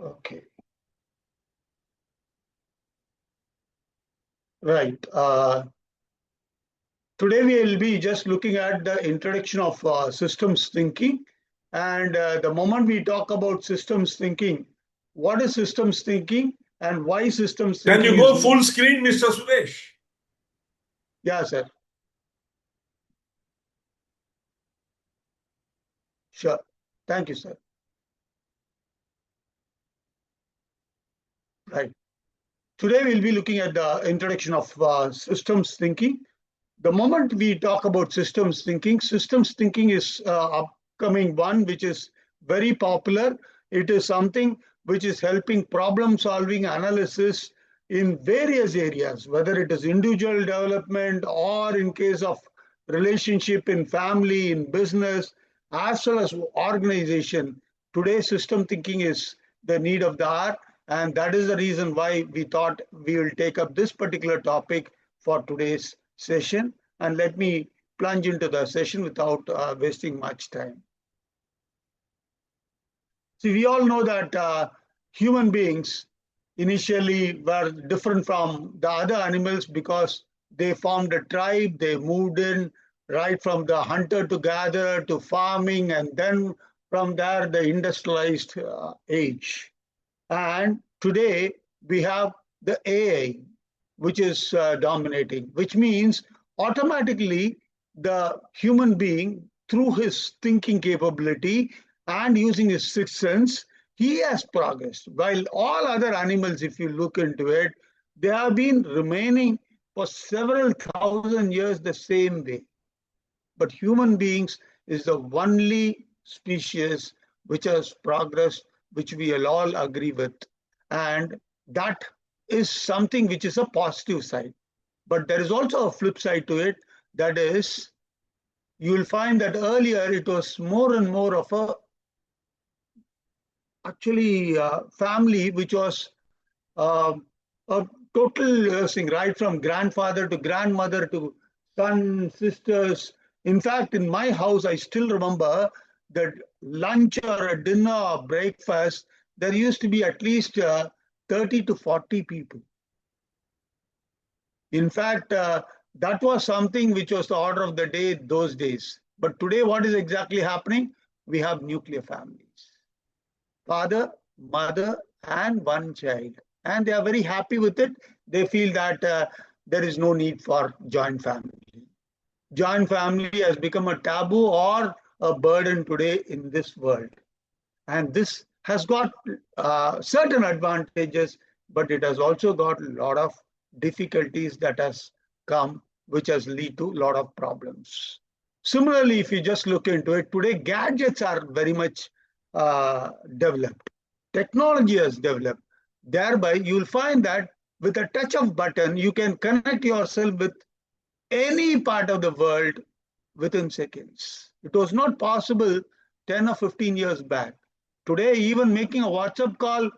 Okay. Right. Today we will be just looking at the introduction of systems thinking. And the moment we talk about systems thinking, what is systems thinking and why systems Can thinking you is go full screen, Mr. Suresh? Yeah, sir. Sure. Thank you, sir. Right. Today we'll be looking at the introduction of systems thinking. The moment we talk about systems thinking is upcoming one which is very popular. It is something which is helping problem solving analysis in various areas, whether it is individual development or in case of relationship in family, in business, as well as organization. Today, system thinking is the need of the hour. And that is the reason why we thought we will take up this particular topic for today's session. And let me plunge into the session without wasting much time. See, we all know that human beings initially were different from the other animals because they formed a tribe, they moved in right from the hunter to gatherer to farming, and then from there the industrialized age. And today we have the AI, which is dominating, which means automatically the human being, through his thinking capability and using his sixth sense, he has progressed. While all other animals, if you look into it, they have been remaining for several thousand years the same way. But human beings is the only species which has progressed, which we will all agree with. And that is something which is a positive side. But there is also a flip side to it. That is, you will find that earlier it was more and more of a family which was uh, a total thing, right from grandfather to grandmother to son, sisters. In fact, in my house, I still remember that lunch or a dinner or breakfast, there used to be at least 30 to 40 people. In fact, that was something which was the order of the day those days. But today, what is exactly happening? We have nuclear families. Father, mother, and one child. And they are very happy with it. They feel that there is no need for joint family. Joint family has become a taboo or a burden today in this world. And this has got certain advantages, but it has also got a lot of difficulties that has come, which has led to a lot of problems. Similarly, if you just look into it, today gadgets are very much developed. Technology has developed. Thereby, you will find that with a touch of button, you can connect yourself with any part of the world within seconds. It was not possible 10 or 15 years back. Today, even making a WhatsApp call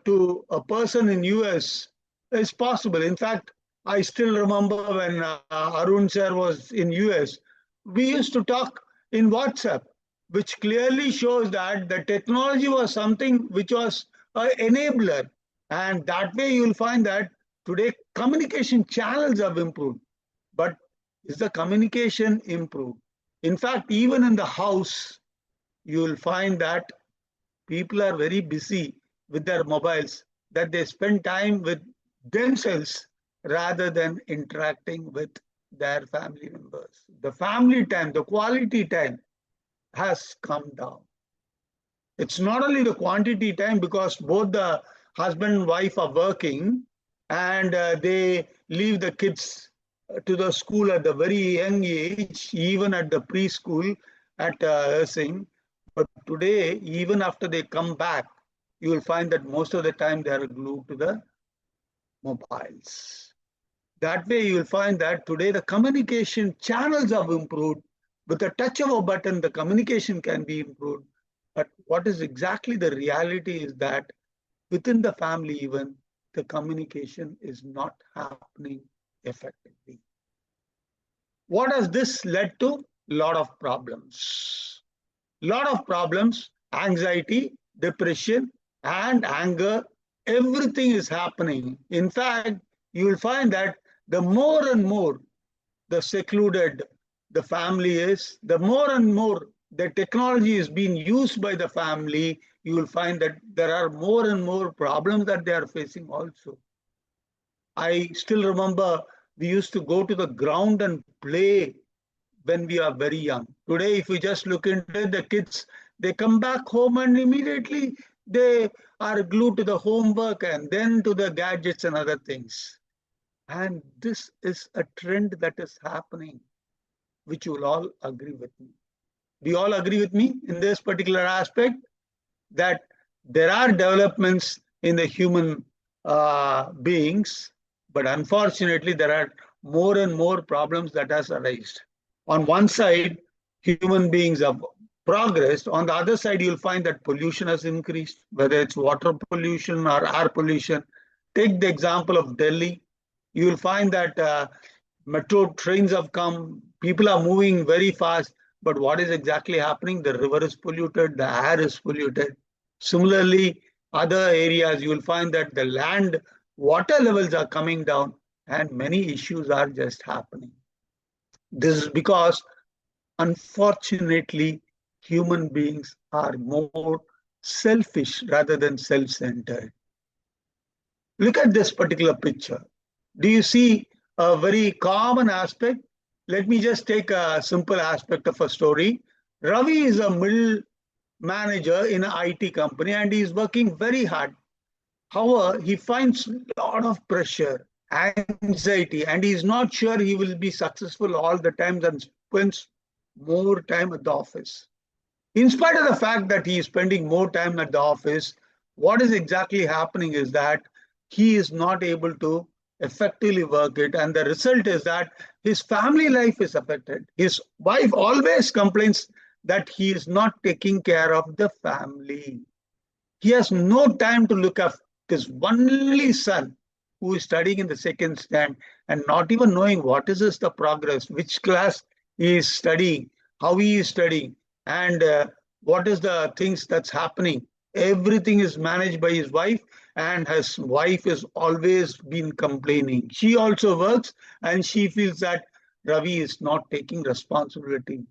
to a person in US is possible. In fact, I still remember when Arun sir was in US, we used to talk in WhatsApp, which clearly shows that the technology was something which was an enabler. And that way you'll find that today communication channels have improved. But is the communication improved? In fact, even in the house, you will find that people are very busy with their mobiles, that they spend time with themselves rather than interacting with their family members. The family time, the quality time has come down. It's not only the quantity time because both the husband and wife are working and they leave the kids to the school at the very young age, even at the preschool at Ersing. But today, even after they come back, you will find that most of the time they are glued to the mobiles. That way, you will find that today the communication channels have improved. With a touch of a button, the communication can be improved. But what is exactly the reality is that within the family, even the communication is not happening effectively. What has this led to? Lot of problems. Lot of problems, anxiety, depression, and anger, everything is happening. In fact, you will find that the more and more the secluded the family is, the more and more the technology is being used by the family, you will find that there are more and more problems that they are facing also. I still remember we used to go to the ground and play when we are very young. Today, if we just look into it, the kids, they come back home and immediately they are glued to the homework and then to the gadgets and other things. And this is a trend that is happening, which you will all agree with me. Do you all agree with me in this particular aspect? That there are developments in the human beings, but unfortunately, there are more and more problems that has arisen. On one side, human beings have progressed. On the other side, you'll find that pollution has increased, whether it's water pollution or air pollution. Take the example of Delhi. You will find that metro trains have come, people are moving very fast, but what is exactly happening? The river is polluted, the air is polluted. Similarly, other areas, you will find that the land water levels are coming down and many issues are just happening. This is because, unfortunately, human beings are more selfish rather than self-centered. Look at this particular picture. Do you see a very common aspect? Let me just take a simple aspect of a story. Ravi is a middle manager in an IT company and he is working very hard. However, he finds a lot of pressure, anxiety, and he is not sure he will be successful all the time and spends more time at the office. In spite of the fact that he is spending more time at the office, what is exactly happening is that he is not able to effectively work it, and the result is that his family life is affected. His wife always complains that he is not taking care of the family. He has no time to look after his only son who is studying in the second stand and not even knowing what is the progress, which class he is studying, how he is studying, and what is the things that's happening. Everything is managed by his wife, and his wife has always been complaining. She also works and she feels that Ravi is not taking responsibility.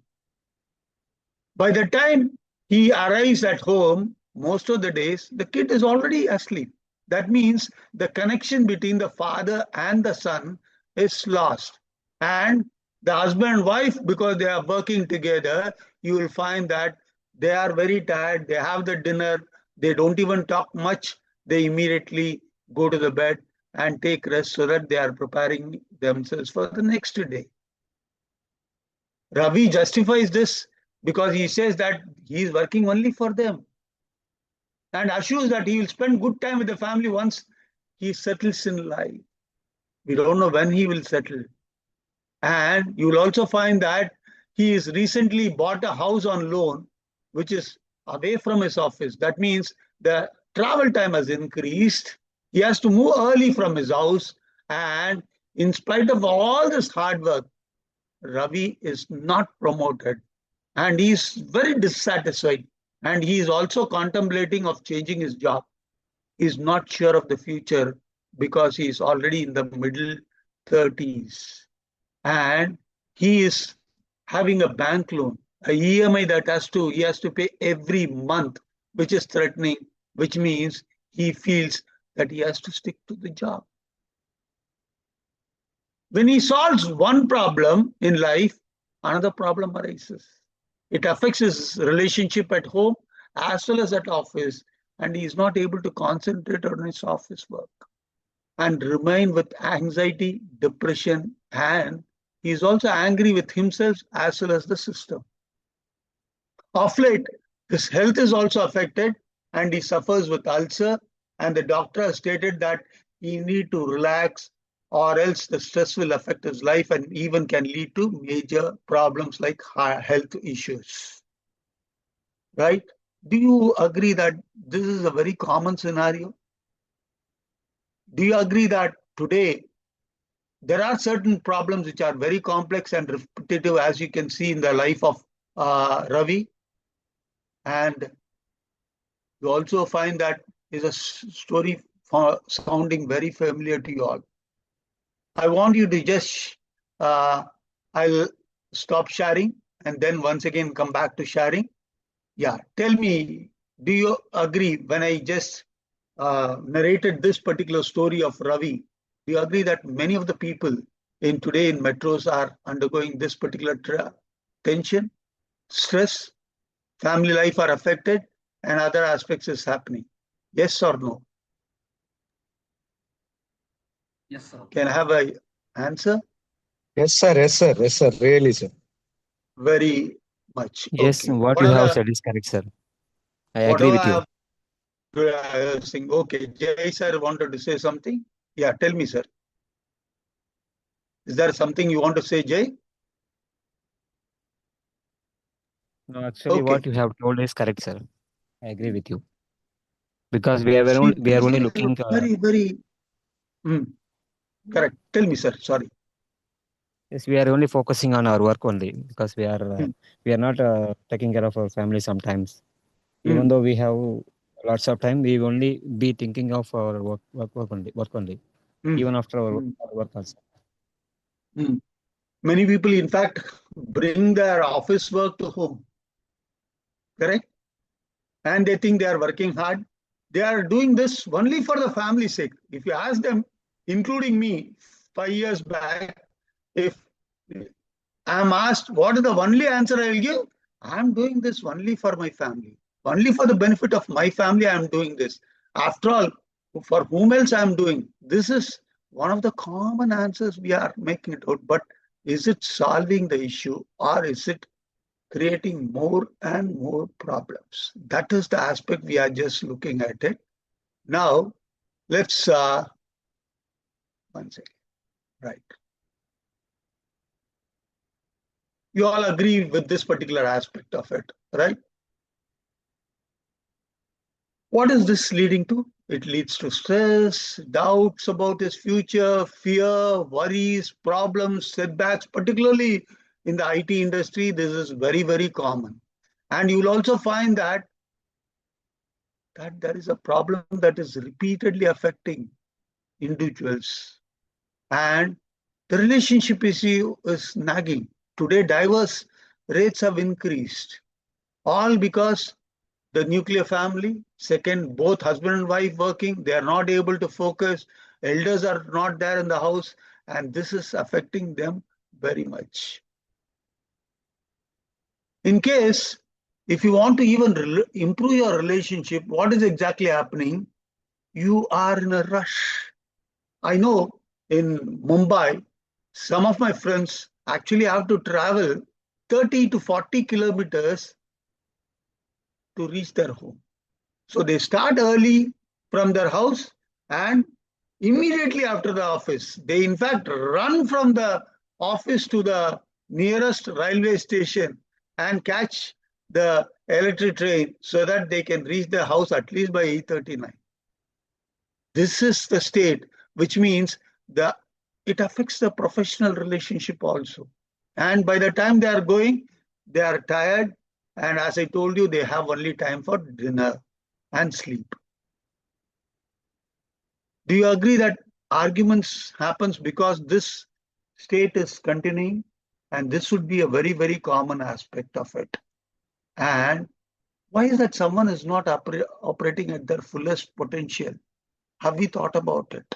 By the time he arrives at home, most of the days, the kid is already asleep. That means the connection between the father and the son is lost. And the husband and wife, because they are working together, you will find that they are very tired. They have the dinner. They don't even talk much. They immediately go to the bed and take rest so that they are preparing themselves for the next day. Ravi justifies this because he says that he is working only for them and assures that he will spend good time with the family once he settles in life. We don't know when he will settle. And you will also find that he has recently bought a house on loan, which is away from his office. That means the travel time has increased. He has to move early from his house. And in spite of all this hard work, Ravi is not promoted. And he is very dissatisfied. And he is also contemplating of changing his job. He is not sure of the future because he is already in the middle 30s. And he is having a bank loan, a EMI that he has to pay every month, which is threatening, which means he feels that he has to stick to the job. When he solves one problem in life, another problem arises. It affects his relationship at home as well as at office, and he is not able to concentrate on his office work and remain with anxiety, depression, and he is also angry with himself as well as the system. Of late, his health is also affected and he suffers with ulcer, and the doctor has stated that he needs to relax or else the stress will affect his life and even can lead to major problems like health issues. Right? Do you agree that this is a very common scenario? Do you agree that today there are certain problems which are very complex and repetitive, as you can see in the life of Ravi? And you also find that is a story sounding very familiar to you all. I want you to just, I'll stop sharing and then once again come back to sharing. Yeah, tell me, do you agree when I just narrated this particular story of Ravi? Do you agree that many of the people today in metros are undergoing this particular tension, stress, family life are affected, and other aspects is happening? Yes or no? Yes, sir. Can I have an answer? Yes, sir. Yes, sir. Yes, sir. Really, sir. Very much. Yes, Okay. what you have said is correct, sir. I agree with you. Saying, okay, Jay sir wanted to say something. Yeah, tell me, sir. Is there something you want to say, Jay? No, actually, Okay. what you have told is correct, sir. I agree with you. Because we are only looking. Very. Correct. Tell me, sir. Sorry. Yes, we are only focusing on our work only because we are not taking care of our family sometimes. Even though we have lots of time, we only be thinking of our work only. Even after our work also. Many people, in fact, bring their office work to home. Correct? And they think they are working hard. They are doing this only for the family's sake. If you ask them, including me, 5 years back, if I'm asked what is the only answer I will give, I'm doing this only for my family. Only for the benefit of my family, I'm doing this. After all, for whom else I'm doing? This is one of the common answers we are making it out. But is it solving the issue or is it creating more and more problems? That is the aspect we are just looking at it. Now, let's, one second, right. You all agree with this particular aspect of it, right? What is this leading to? It leads to stress, doubts about his future, fear, worries, problems, setbacks, particularly in the IT industry. This is very, very common. And you will also find that there is a problem that is repeatedly affecting individuals. And the relationship issue is nagging. Today, divorce rates have increased, all because the nuclear family, second, both husband and wife working, they are not able to focus, elders are not there in the house, and this is affecting them very much. In case, if you want to even improve your relationship, what is exactly happening? You are in a rush. I know in Mumbai, some of my friends actually have to travel 30 to 40 kilometers to reach their home. So they start early from their house and immediately after the office, they in fact run from the office to the nearest railway station and catch the electric train so that they can reach their house at least by 8:39. This is the state, which means it affects the professional relationship also. And by the time they are going, they are tired. And as I told you, they have only time for dinner and sleep. Do you agree that arguments happens because this state is continuing? And this would be a very, very common aspect of it. And why is that someone is not operating at their fullest potential? Have we thought about it?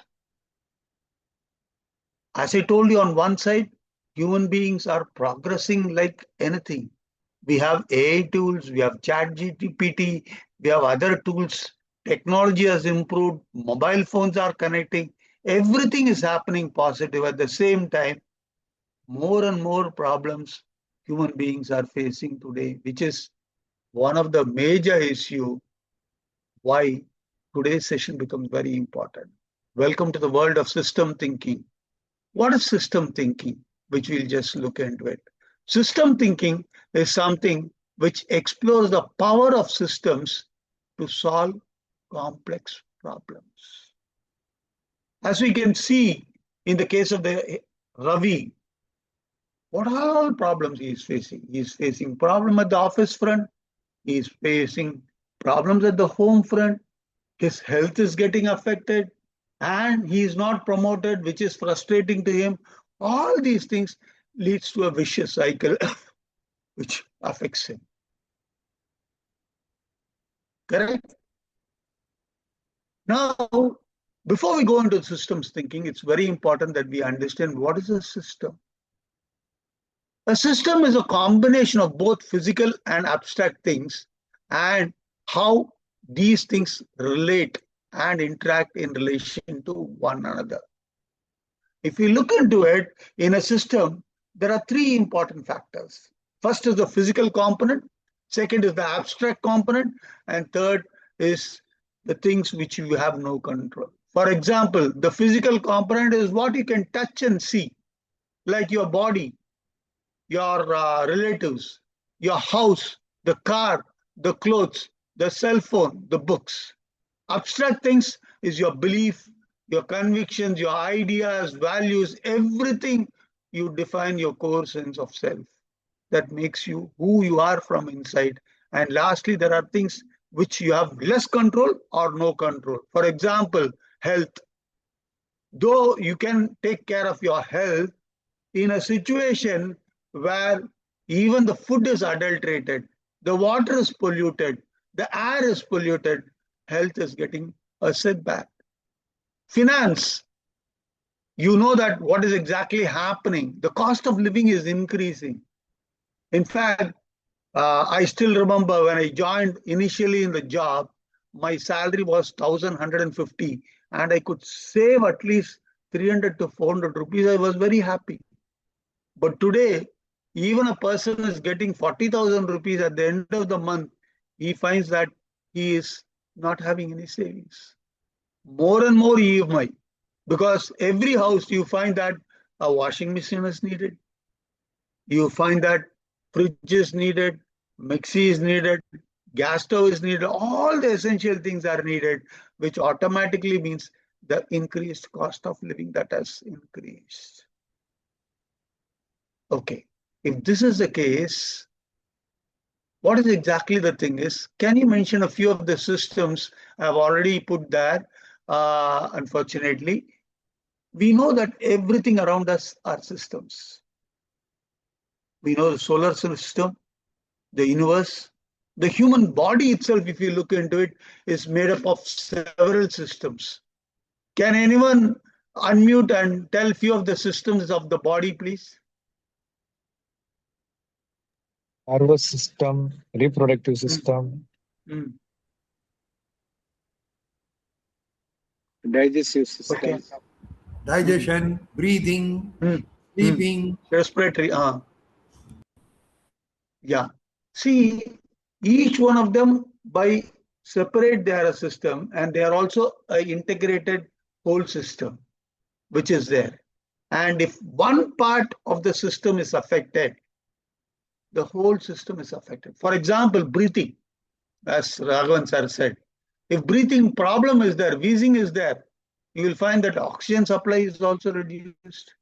As I told you, on one side, human beings are progressing like anything. We have AI tools, we have ChatGPT, we have other tools. Technology has improved, mobile phones are connecting. Everything is happening positive. At the same time, more and more problems human beings are facing today, which is one of the major issues why today's session becomes very important. Welcome to the world of system thinking. What is system thinking? Which we'll just look into it. System thinking is something which explores the power of systems to solve complex problems. As we can see in the case of the Ravi, what are all problems he is facing? He is facing problem at the office front. He is facing problems at the home front. his health is getting affected, and he is not promoted, which is frustrating to him. All these things leads to a vicious cycle which affects him. Correct? Now, before we go into systems thinking, it's very important that we understand what is a system. A system is a combination of both physical and abstract things and how these things relate and interact in relation to one another. If we look into it, in a system, there are three important factors. First is the physical component, second is the abstract component, and third is the things which you have no control. For example, the physical component is what you can touch and see, like your body, your relatives, your house, the car, the clothes, the cell phone, the books. Abstract things is your belief, your convictions, your ideas, values, everything you define your core sense of self that makes you who you are from inside. And lastly, there are things which you have less control or no control. For example, health. Though you can take care of your health in a situation where even the food is adulterated, the water is polluted, the air is polluted, health is getting a setback. Finance, you know that what is exactly happening. The cost of living is increasing. In fact, I still remember when I joined initially in the job, my salary was 1,150 and I could save at least 300 to 400 rupees. I was very happy. But today, even a person is getting 40,000 rupees at the end of the month, he finds that he is not having any savings. More and more EMI, because every house you find that a washing machine is needed. You find that fridge is needed, mixie is needed, gas stove is needed. All the essential things are needed, which automatically means the increased cost of living that has increased. Okay, if this is the case, what is exactly the thing is? Can you mention a few of the systems I've already put there? Unfortunately, we know that everything around us are systems. We know the solar system, the universe, the human body itself, if you look into it, is made up of several systems. Can anyone unmute and tell few of the systems of the body, please? Nervous system, reproductive system, digestive system, Okay. Digestion, breathing, sleeping. Respiratory. Yeah. See, each one of them by separate they are a system, and they are also an integrated whole system, which is there. And if one part of the system is affected, the whole system is affected. For example, breathing, as Raghavan sir said, if breathing problem is there, wheezing is there, you will find that oxygen supply is also reduced.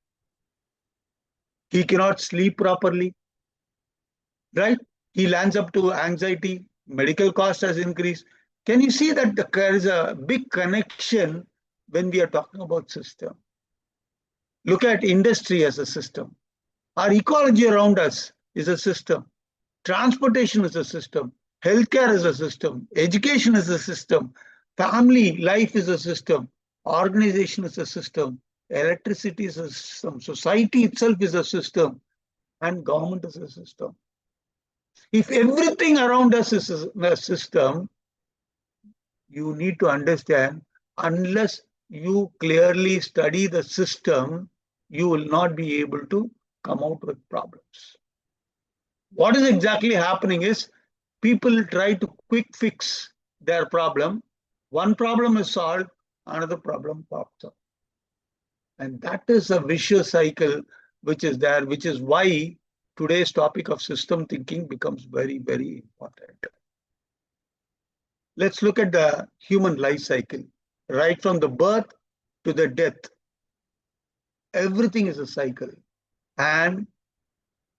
He cannot sleep properly, right? He lands up to anxiety, medical cost has increased. Can you see that there is a big connection when we are talking about system? Look at industry as a system. Our ecology around us is a system. Transportation is a system. Healthcare is a system. Education is a system. Family life is a system. Organization is a system. Electricity is a system. Society itself is a system. And government is a system. If everything around us is a system, you need to understand, unless you clearly study the system, you will not be able to come out with problems. What is exactly happening is people try to quick fix their problem. One problem is solved, another problem pops up. And that is a vicious cycle which is there, which is why today's topic of system thinking becomes very, very important. Let's look at the human life cycle, right from the birth to the death. Everything is a cycle. And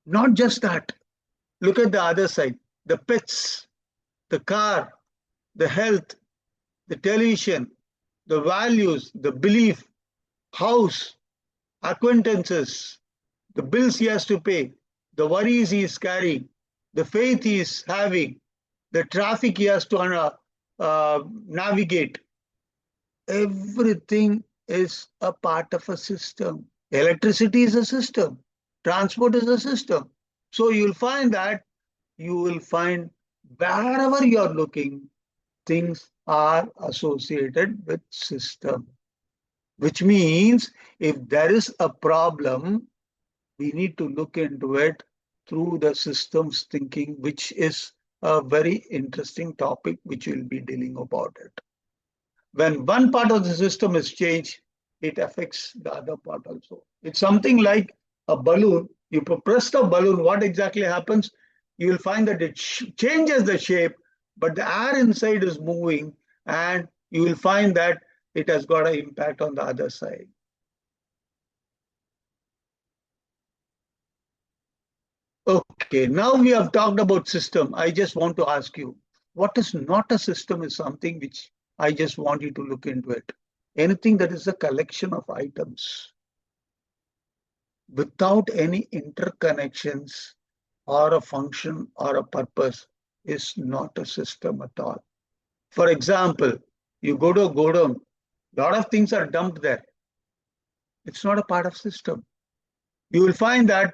not just that. Look at the other side, the pets, the car, the health, the television, the values, the belief, house, acquaintances, the bills he has to pay, the worries he is carrying, the faith he is having, the traffic he has to navigate. Everything is a part of a system. Electricity is a system. Transport is a system. So you'll find that wherever you're looking, things are associated with system. Which means if there is a problem, we need to look into it through the systems thinking, which is a very interesting topic, which we'll be dealing about it. When one part of the system is changed, it affects the other part also. It's something like a balloon. You press the balloon, what exactly happens? You will find that it changes the shape, but the air inside is moving, and you will find that it has got an impact on the other side. Okay, now we have talked about system. I just want to ask you, what is not a system is something which I just want you to look into it. Anything that is a collection of items without any interconnections or a function or a purpose is not a system at all. For example, you go to a godown, a lot of things are dumped there. It's not a part of system. You will find that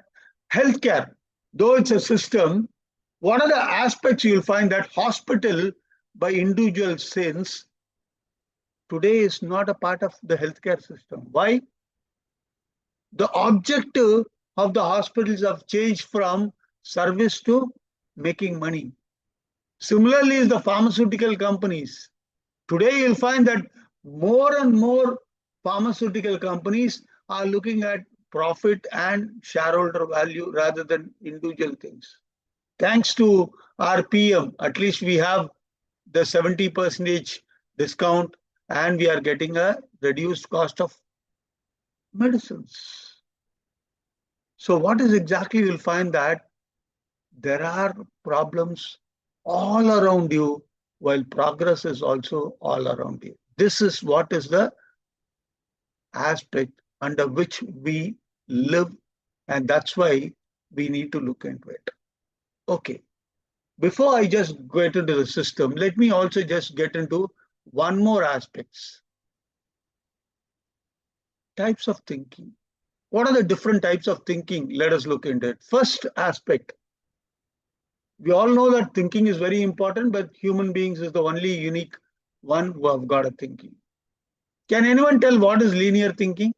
healthcare, though it's a system, what are the aspects you will find that hospital by individual sense today is not a part of the healthcare system. Why? The objective of the hospitals have changed from service to making money. Similarly is the pharmaceutical companies. Today you'll find that more and more pharmaceutical companies are looking at profit and shareholder value rather than individual things. Thanks to our PM, at least we have the 70% discount and we are getting a reduced cost of medicines. So what is exactly you'll find that there are problems all around you while progress is also all around you. This is what is the aspect under which we live, and that's why we need to look into it. Okay, before I just get into the system, let me also just get into one more aspects. Types of thinking. What are the different types of thinking? Let us look into it. First aspect. We all know that thinking is very important, but human beings is the only unique one who have got a thinking. Can anyone tell what is linear thinking?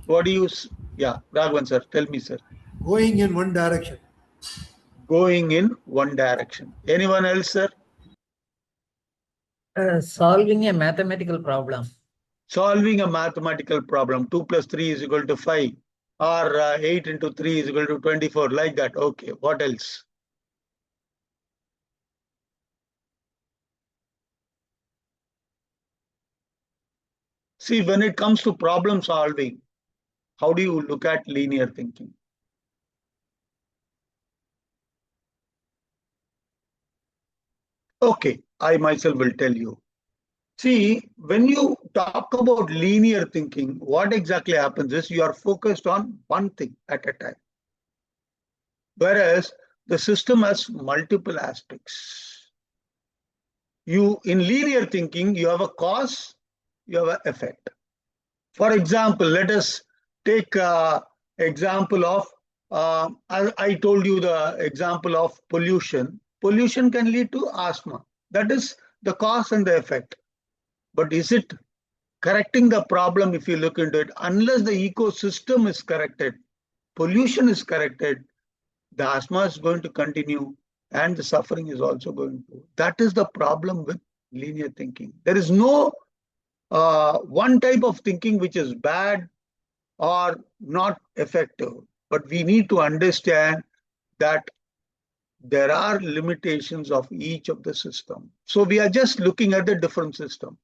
What do you, yeah, Raghavan sir, tell me sir. Going in one direction. Going in one direction. Anyone else sir? Solving a mathematical problem. Solving a mathematical problem. 2 plus 3 is equal to 5. Or 8 into 3 is equal to 24. Like that. Okay. What else? See, when it comes to problem solving, how do you look at linear thinking? Okay, I myself will tell you. See, when you talk about linear thinking, what exactly happens is you are focused on one thing at a time. Whereas the system has multiple aspects. In linear thinking, you have a cause, you have an effect. For example, let us take example of, I told you the example of pollution. Pollution can lead to asthma. That is the cause and the effect. But is it correcting the problem if you look into it? Unless the ecosystem is corrected, pollution is corrected, the asthma is going to continue and the suffering is also going to. That is the problem with linear thinking. There is no one type of thinking which is bad or not effective. But we need to understand that there are limitations of each of the system. So we are just looking at the different system.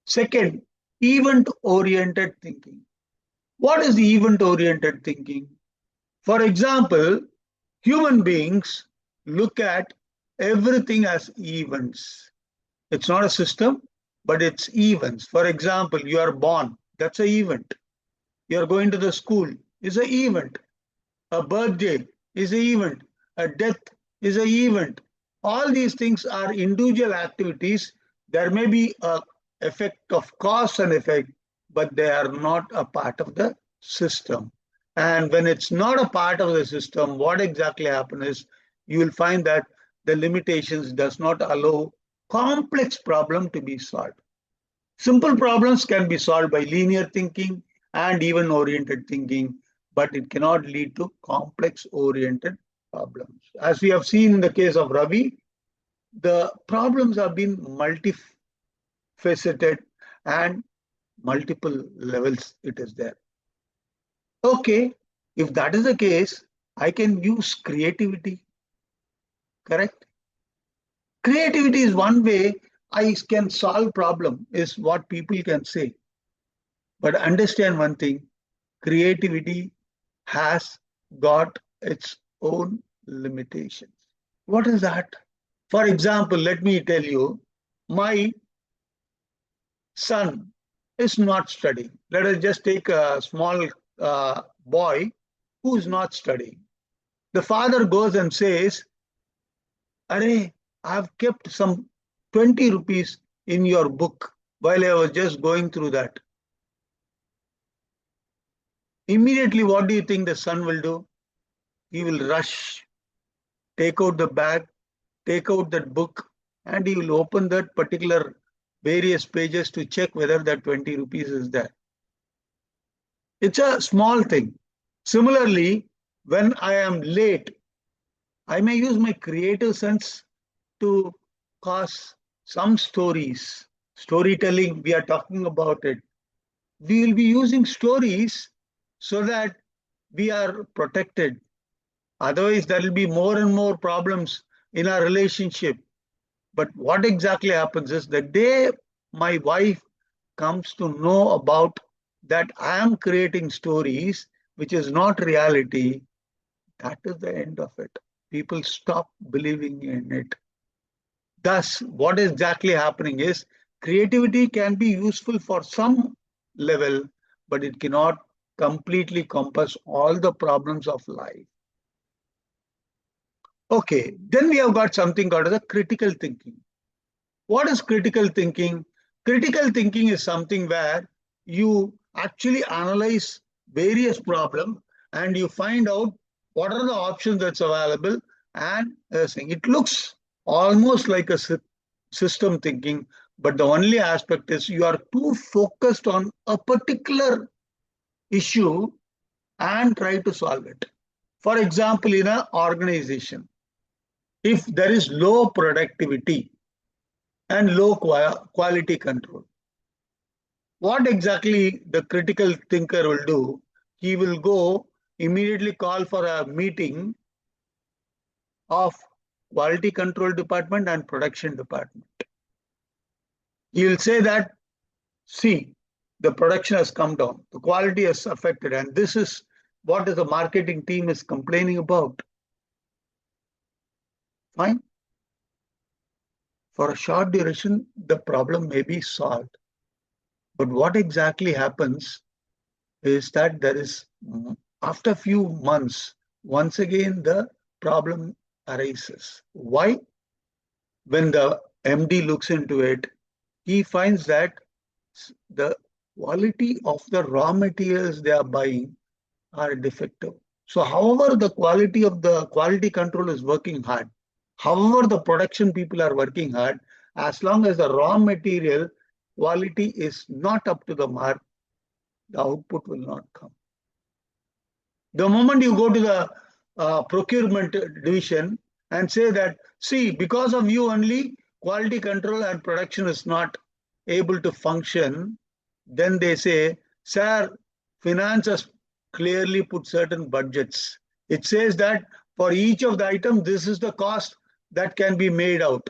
Second, event-oriented thinking. What is the event-oriented thinking? For example, human beings look at everything as events. It's not a system, but it's events. For example, you are born, that's an event. You're going to the school, is an event. A birthday is an event. A death is an event. All these things are individual activities. There may be an effect of cause and effect, but they are not a part of the system. And when it's not a part of the system, what exactly happens is you will find that the limitations does not allow complex problem to be solved. Simple problems can be solved by linear thinking and even oriented thinking, but it cannot lead to complex oriented problems. As we have seen in the case of Ravi, the problems have been multifaceted and multiple levels it is there. Okay, if that is the case, I can use creativity, correct? Creativity is one way I can solve problem, is what people can say. But understand one thing, creativity has got its own limitations. What is that? For example, let me tell you, my son is not studying. Let us just take a small boy who is not studying. The father goes and says, Arey, I have kept some 20 rupees in your book while I was just going through that. Immediately, what do you think the son will do? He will rush, take out the bag, take out that book, and he will open that particular various pages to check whether that 20 rupees is there. It's a small thing. Similarly, when I am late, I may use my creative sense to cause some stories. Storytelling, we are talking about it. We will be using stories so that we are protected. Otherwise, there will be more and more problems in our relationship. But what exactly happens is the day my wife comes to know about that I am creating stories, which is not reality, that is the end of it. People stop believing in it. Thus, what is exactly happening is creativity can be useful for some level, but it cannot completely compass all the problems of life. Okay, then we have got something called as a critical thinking. What is critical thinking? Critical thinking is something where you actually analyze various problems and you find out what are the options that's available, and it looks almost like a system thinking, but the only aspect is you are too focused on a particular issue and try to solve it. For example, in an organization, if there is low productivity and low quality control, what exactly the critical thinker will do? He will go immediately call for a meeting of quality control department and production department. He will say that, see, the production has come down, the quality is affected, and this is what the marketing team is complaining about. Fine. For a short duration, the problem may be solved. But what exactly happens is that there is, after a few months, once again the problem arises. Why? When the MD looks into it, he finds that the quality of the raw materials they are buying are defective. So however the quality of the quality control is working hard, however the production people are working hard, as long as the raw material quality is not up to the mark, the output will not come. The moment you go to the procurement division and say that, see, because of you only, quality control and production is not able to function, then they say, sir, finance has clearly put certain budgets. It says that for each of the items, this is the cost that can be made out.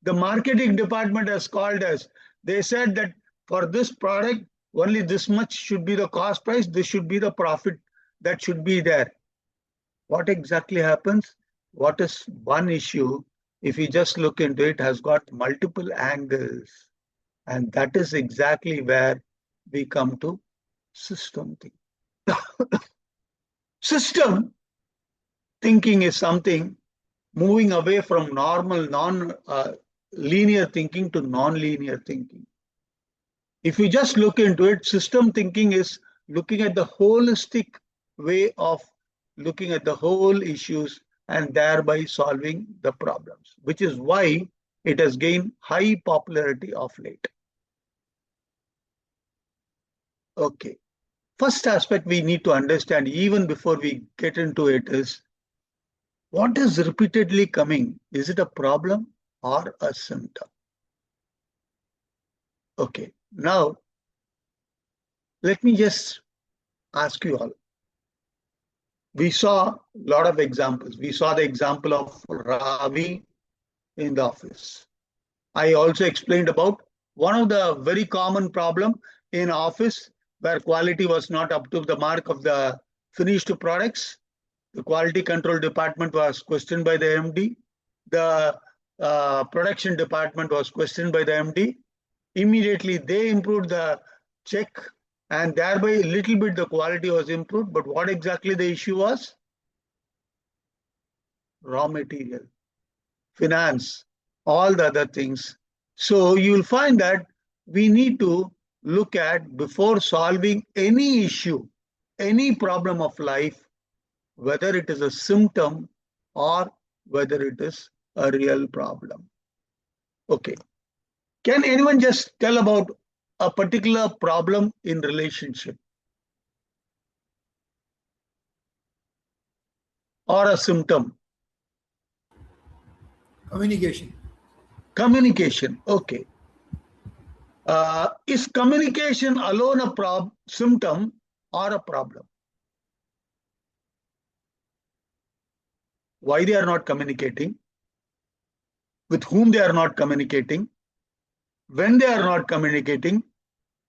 The marketing department has called us. They said that for this product, only this much should be the cost price, this should be the profit that should be there. What exactly happens? what is one issue, if you just look into it, has got multiple angles. And that is exactly where we come to system thinking. System thinking is something moving away from normal, linear thinking to non-linear thinking. If you just look into it, system thinking is looking at the holistic way of looking at the whole issues and thereby solving the problems, which is why it has gained high popularity of late. Okay. First aspect we need to understand even before we get into it is, what is repeatedly coming? Is it a problem or a symptom? Okay. Now, let me just ask you all. We saw a lot of examples. We saw the example of Ravi in the office. I also explained about one of the very common problem in office where quality was not up to the mark of the finished products. The quality control department was questioned by the MD. The production department was questioned by the MD. Immediately they improved the check and thereby a little bit the quality was improved. But what exactly the issue was? Raw material, finance, all the other things. So you will find that we need to look at, before solving any issue, any problem of life, whether it is a symptom or whether it is a real problem. Okay. Can anyone just tell about a particular problem in relationship or a symptom? Communication. Communication. Okay. Is communication alone a symptom or a problem? Why they are not communicating? With whom they are not communicating? When they are not communicating?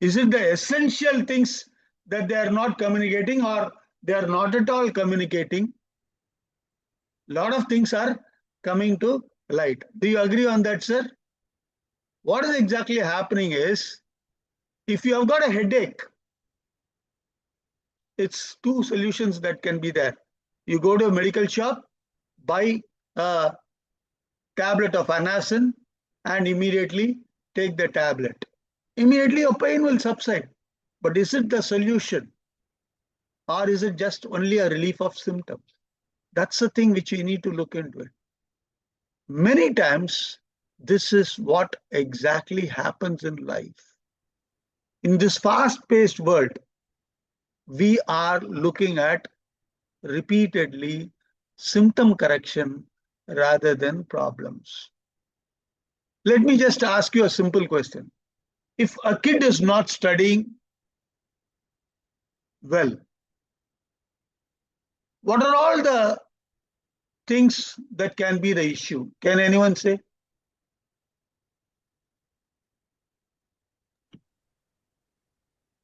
Is it the essential things that they are not communicating, or they are not at all communicating? A lot of things are coming to light. Do you agree on that, sir? What is exactly happening is, if you have got a headache, it's two solutions that can be there. You go to a medical shop, buy a tablet of Anacin and immediately take the tablet. Immediately your pain will subside. But is it the solution? Or is it just only a relief of symptoms? That's the thing which we need to look into it. Many times, this is what exactly happens in life. In this fast-paced world, we are looking at repeatedly symptom correction rather than problems. Let me just ask you a simple question. If a kid is not studying well, what are all the things that can be the issue? Can anyone say?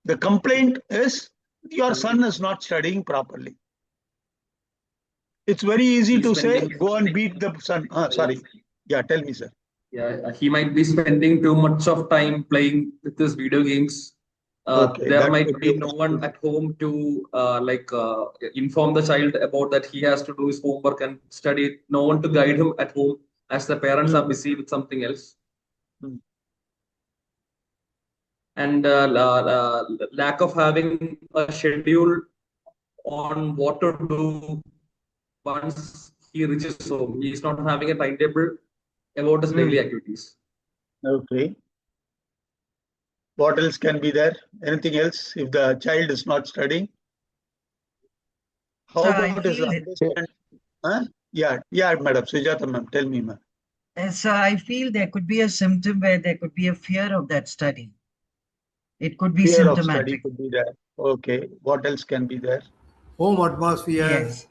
The complaint is your son is not studying properly. It's very easy to say, go and beat the son. Sorry. Yeah, tell me, sir. Yeah, he might be spending too much of time playing with his video games. Okay, there that might could be be no a one at home to inform the child about that he has to do his homework and study. No one to guide him at home, as the parents are busy with something else. And lack of having a schedule on what to do once he reaches home. He is not having a timetable about his daily activities. Okay. What else can be there? Anything else if the child is not studying? How about his understanding? Yeah, madam. Sujata ma'am, tell me, ma'am. So I feel there could be a symptom where there could be a fear of that study. It could be Fear symptomatic. of study could be there. Okay. What else can be there? Home atmosphere. Yes.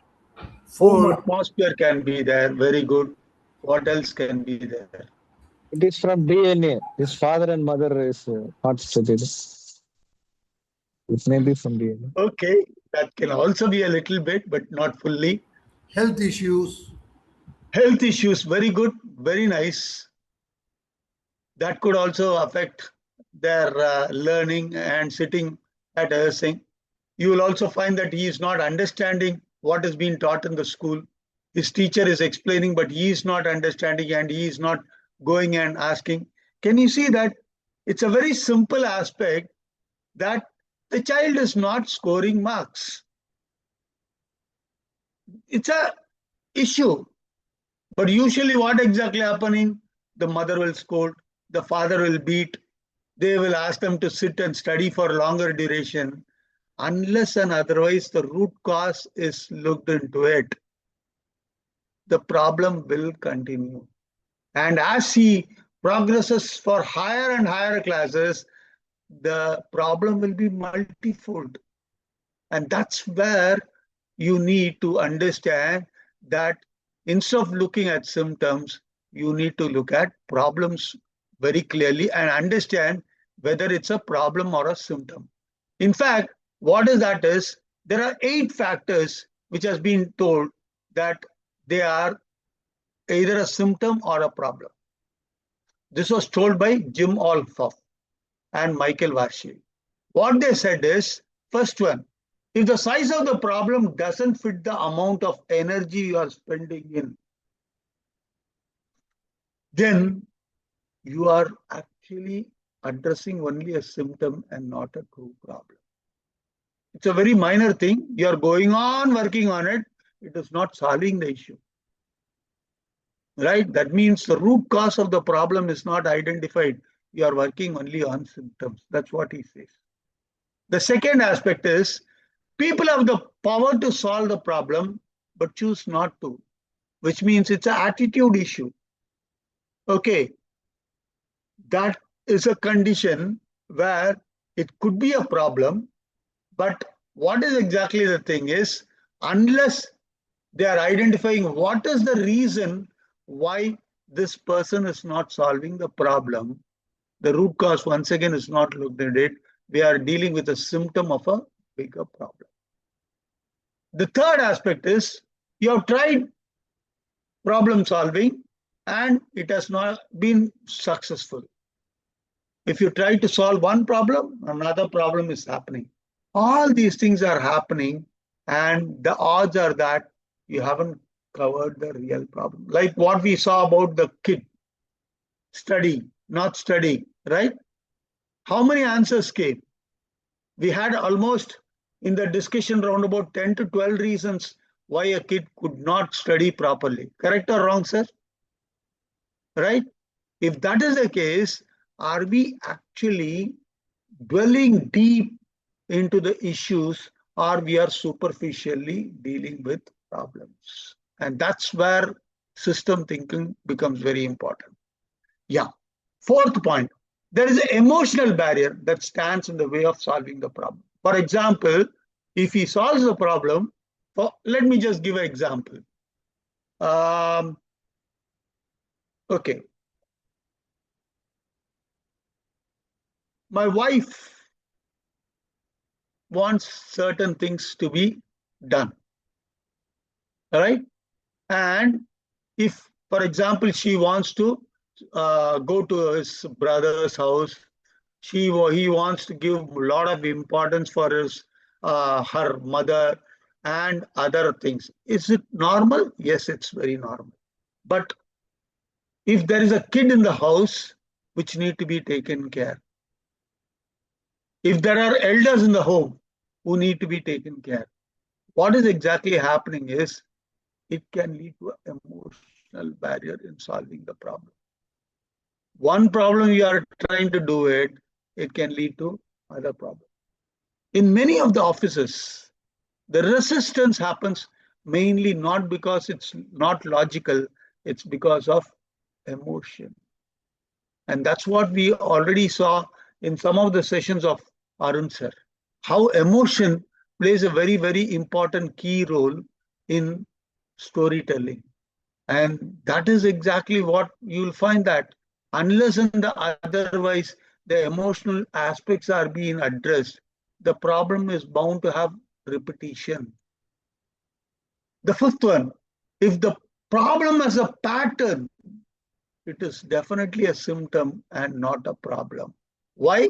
Home atmosphere can be there. Very good. What else can be there? It is from DNA. His father and mother is not studied. It may be from DNA. Okay. That can also be a little bit, but not fully. Health issues. Health issues, very good, very nice. That could also affect their learning and sitting at rehearsing. You will also find that he is not understanding what is being taught in the school. His teacher is explaining, but he is not understanding and he is not going and asking. Can you see that it's a very simple aspect that the child is not scoring marks? It's a issue. But usually what exactly happening? The mother will scold, the father will beat, they will ask them to sit and study for longer duration. Unless and otherwise the root cause is looked into it, the problem will continue. And as he progresses for higher and higher classes, the problem will be multifold. And that's where you need to understand that instead of looking at symptoms, you need to look at problems very clearly and understand whether it's a problem or a symptom. In fact, what is that is, there are 8 factors which has been told that they are either a symptom or a problem. This was told by Jim Alphoff and Michael Varshey. What they said is, first one, if the size of the problem doesn't fit the amount of energy you are spending in, then you are actually addressing only a symptom and not a true problem. It's a very minor thing. You are going on working on it. It is not solving the issue. Right? That means the root cause of the problem is not identified. You are working only on symptoms. That's what he says. The second aspect is, people have the power to solve the problem, but choose not to, which means it's an attitude issue. Okay. That is a condition where it could be a problem, but what is exactly the thing is, unless they are identifying what is the reason why this person is not solving the problem, the root cause once again is not looked at it. We are dealing with a symptom of a bigger problem. The third aspect is, you have tried problem solving and it has not been successful. If you try to solve one problem, another problem is happening. All these things are happening, and the odds are that you haven't covered the real problem. Like what we saw about the kid, study, not study, right? How many answers came? We had almost in the discussion round about 10 to 12 reasons why a kid could not study properly. Correct or wrong, sir? Right? If that is the case, are we actually dwelling deep into the issues, or we are superficially dealing with problems? And that's where system thinking becomes very important. Yeah. Fourth point, there is an emotional barrier that stands in the way of solving the problem. For example, if he solves the problem, let me just give an example. Okay. My wife wants certain things to be done. All right. And if, for example, she wants to go to his brother's house, he wants to give a lot of importance for his her mother and other things. Is it normal? Yes, it's very normal. But if there is a kid in the house which need to be taken care, if there are elders in the home who need to be taken care, what is exactly happening is, it can lead to an emotional barrier in solving the problem. One problem you are trying to do it, it can lead to other problems. In many of the offices, the resistance happens mainly not because it's not logical, it's because of emotion. And that's what we already saw in some of the sessions of Arun sir, how emotion plays a very, very important key role in storytelling. And that is exactly what you'll find, that unless and otherwise the emotional aspects are being addressed, the problem is bound to have repetition. The fifth one, if the problem as a pattern, it is definitely a symptom and not a problem. Why?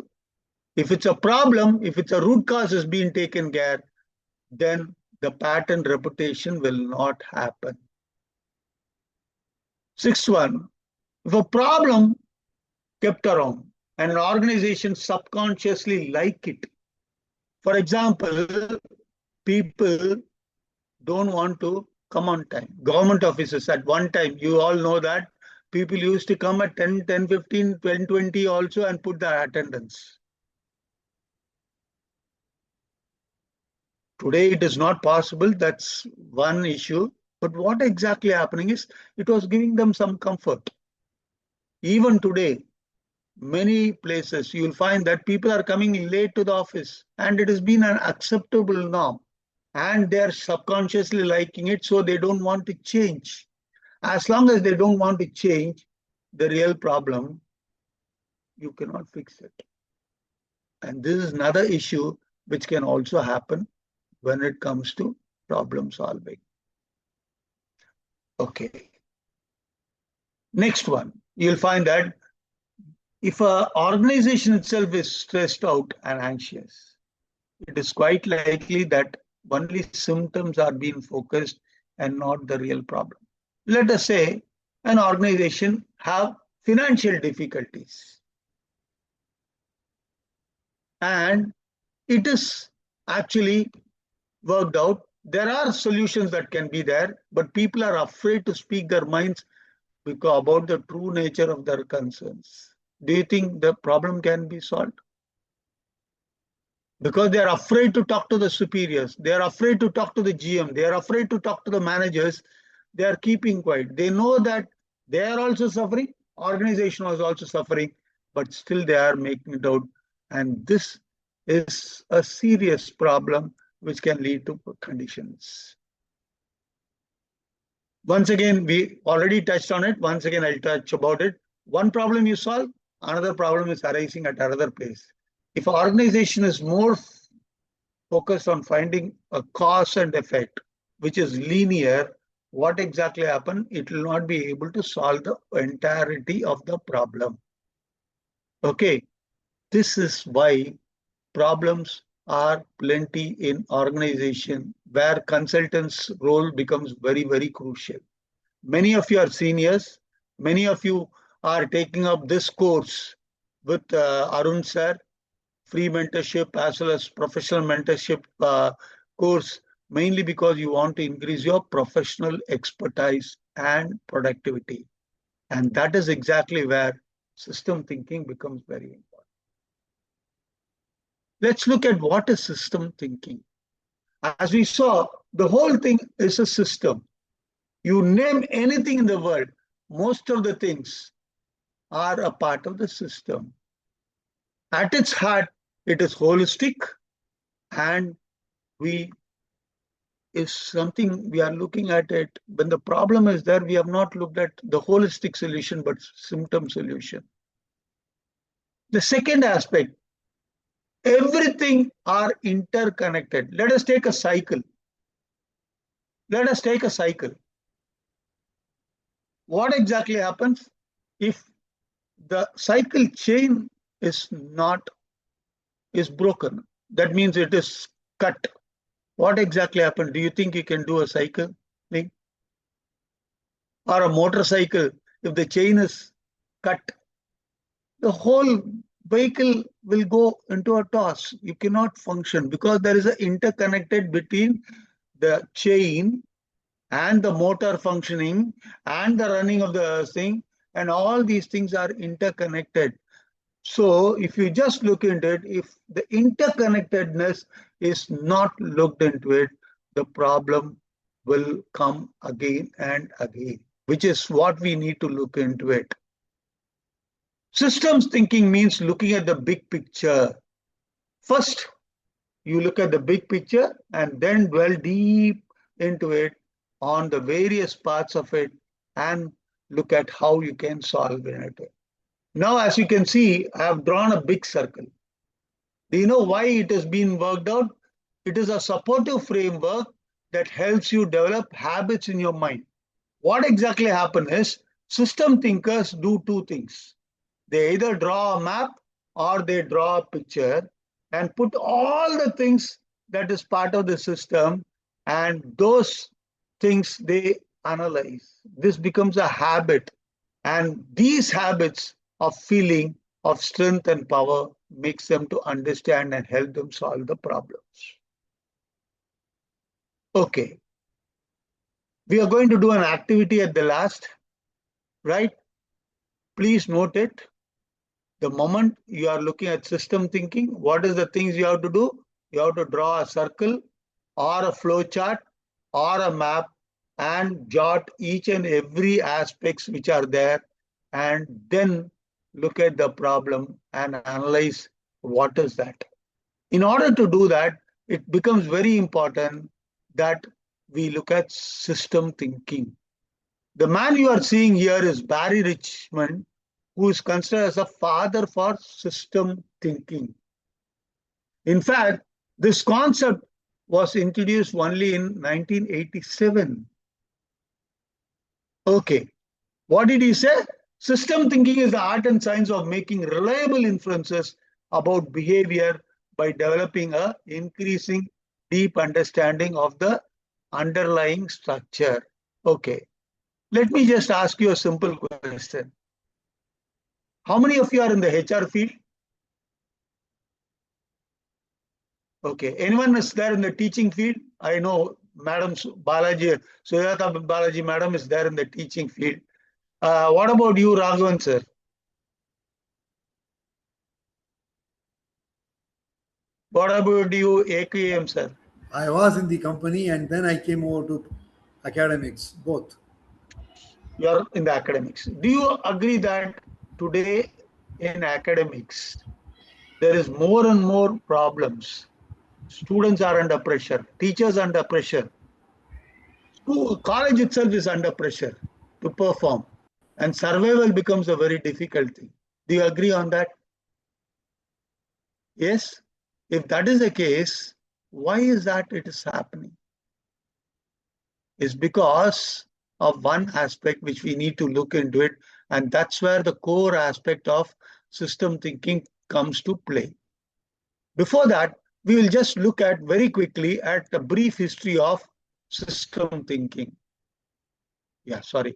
If it's a problem, if it's a root cause is being taken care, then the pattern repetition will not happen. Sixth one, if a problem kept around and an organization subconsciously like it. For example, people don't want to come on time. Government offices at one time, you all know that people used to come at 10, 10, 15, 10, 20 also and put their attendance. Today it is not possible. That's one issue. But what exactly happening is it was giving them some comfort. Even today, many places you'll find that people are coming late to the office and it has been an acceptable norm and they're subconsciously liking it, so they don't want to change. As long as they don't want to change, the real problem, you cannot fix it. And this is another issue which can also happen when it comes to problem solving. Okay. Next one, you'll find that if an organization itself is stressed out and anxious, it is quite likely that only symptoms are being focused and not the real problem. Let us say an organization have financial difficulties and it is actually worked out. There are solutions that can be there, but people are afraid to speak their minds about the true nature of their concerns. Do you think the problem can be solved? Because they are afraid to talk to the superiors, they are afraid to talk to the GM, they are afraid to talk to the managers, they are keeping quiet. They know that they are also suffering, organization was also suffering, but still they are making it out. And this is a serious problem which can lead to conditions. Once again, we already touched on it. Once again, I'll touch about it. One problem you solve, another problem is arising at another place. If an organization is more focused on finding a cause and effect, which is linear, what exactly happened? It will not be able to solve the entirety of the problem. Okay, this is why problems are plenty in organization where consultants' role becomes very, very crucial. Many of you are seniors. Many of you are taking up this course with Arun sir, free mentorship as well as professional mentorship course, mainly because you want to increase your professional expertise and productivity. And that is exactly where system thinking becomes very important. Let's look at what is system thinking. As we saw, the whole thing is a system. You name anything in the world, most of the things are a part of the system. At its heart, it is holistic, and is something we are looking at it. When the problem is there, we have not looked at the holistic solution, but symptom solution. The second aspect, everything are interconnected. Let us take a cycle. Let us take a cycle. What exactly happens if the cycle chain is broken? That means it is cut. What exactly happened? Do you think you can do a cycle thing? Or a motorcycle, if the chain is cut, the whole vehicle will go into a toss. You cannot function because there is an interconnected between the chain and the motor functioning and the running of the thing, and all these things are interconnected. So if you just look into it, if the interconnectedness is not looked into it, the problem will come again and again, which is what we need to look into it. Systems thinking means looking at the big picture. First, you look at the big picture and then dwell deep into it on the various parts of it and look at how you can solve it. Now, as you can see, I have drawn a big circle. Do you know why it has been worked out? It is a supportive framework that helps you develop habits in your mind. what exactly happens is system thinkers do two things. They either draw a map or they draw a picture and put all the things that is part of the system, and those things they analyze. This becomes a habit, and these habits of feeling of strength and power makes them to understand and help them solve the problems. Okay. We are going to do an activity at the last, right? Please note it. The moment you are looking at system thinking, what is the things you have to do? You have to draw a circle or a flow chart or a map and jot each and every aspects which are there, and then look at the problem and analyze what is that. In order to do that, it becomes very important that we look at system thinking. The man you are seeing here is Barry Richmond, who is considered as a father for system thinking. In fact, this concept was introduced only in 1987. Okay, what did he say? System thinking is the art and science of making reliable inferences about behavior by developing an increasing deep understanding of the underlying structure. Okay, let me just ask you a simple question. How many of you are in the HR field? Okay, anyone is there in the teaching field? I know Madam Balaji, Sujata Balaji Madam is there in the teaching field. What about you, Raghavan sir? What about you, AQM sir? I was in the company and then I came over to academics, both. You are in the academics. Do you agree that today in academics, there is more and more problems? Students are under pressure, teachers under pressure. College itself is under pressure to perform, and survival becomes a very difficult thing. Do you agree on that? Yes? If that is the case, why is that it is happening? It's because of one aspect which we need to look into it, and that's where the core aspect of system thinking comes to play. Before that, we will just look at very quickly at a brief history of system thinking. Yeah, sorry.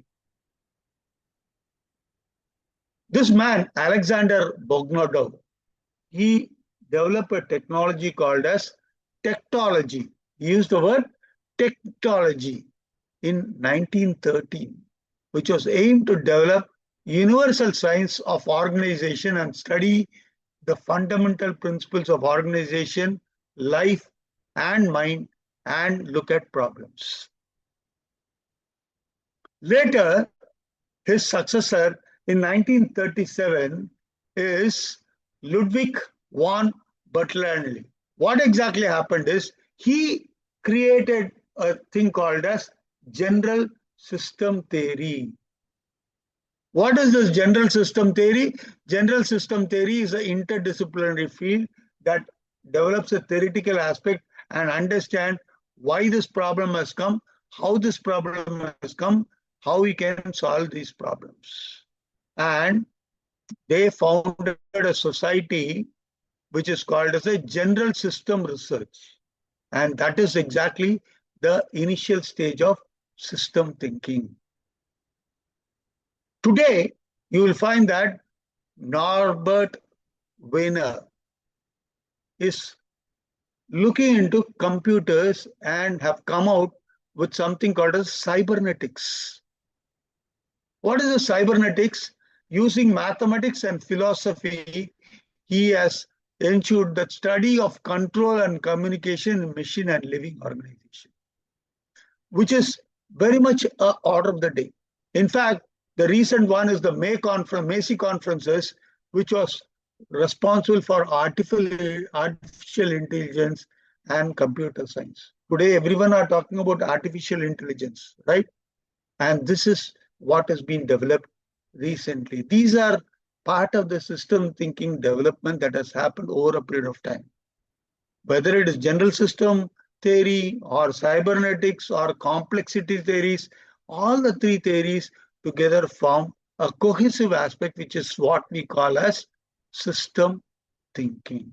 This man, Alexander Bogdanov, he developed a technology called as techtology. He used the word techtology in 1913, which was aimed to develop universal science of organization and study the fundamental principles of organization, life, and mind, and look at problems. Later, his successor in 1937 is Ludwig von Bertalanffy. What exactly happened is he created a thing called as general system theory. What is this general system theory? General system theory is an interdisciplinary field that develops a theoretical aspect and understand why this problem has come, how this problem has come, how we can solve these problems. And they founded a society which is called as a general system research. And that is exactly the initial stage of system thinking. Today, you will find that Norbert Wiener is looking into computers and have come out with something called as cybernetics. What is the cybernetics? Using mathematics and philosophy, he has ensured that study of control and communication in machine and living organization, which is very much an order of the day. In fact, the recent one is the Macy conferences, which was responsible for artificial intelligence and computer science. Today, everyone are talking about artificial intelligence, right? And this is what has been developed recently. These are part of the system thinking development that has happened over a period of time. Whether it is general system theory or cybernetics or complexity theories, All the three theories together form a cohesive aspect, which is what we call as system thinking.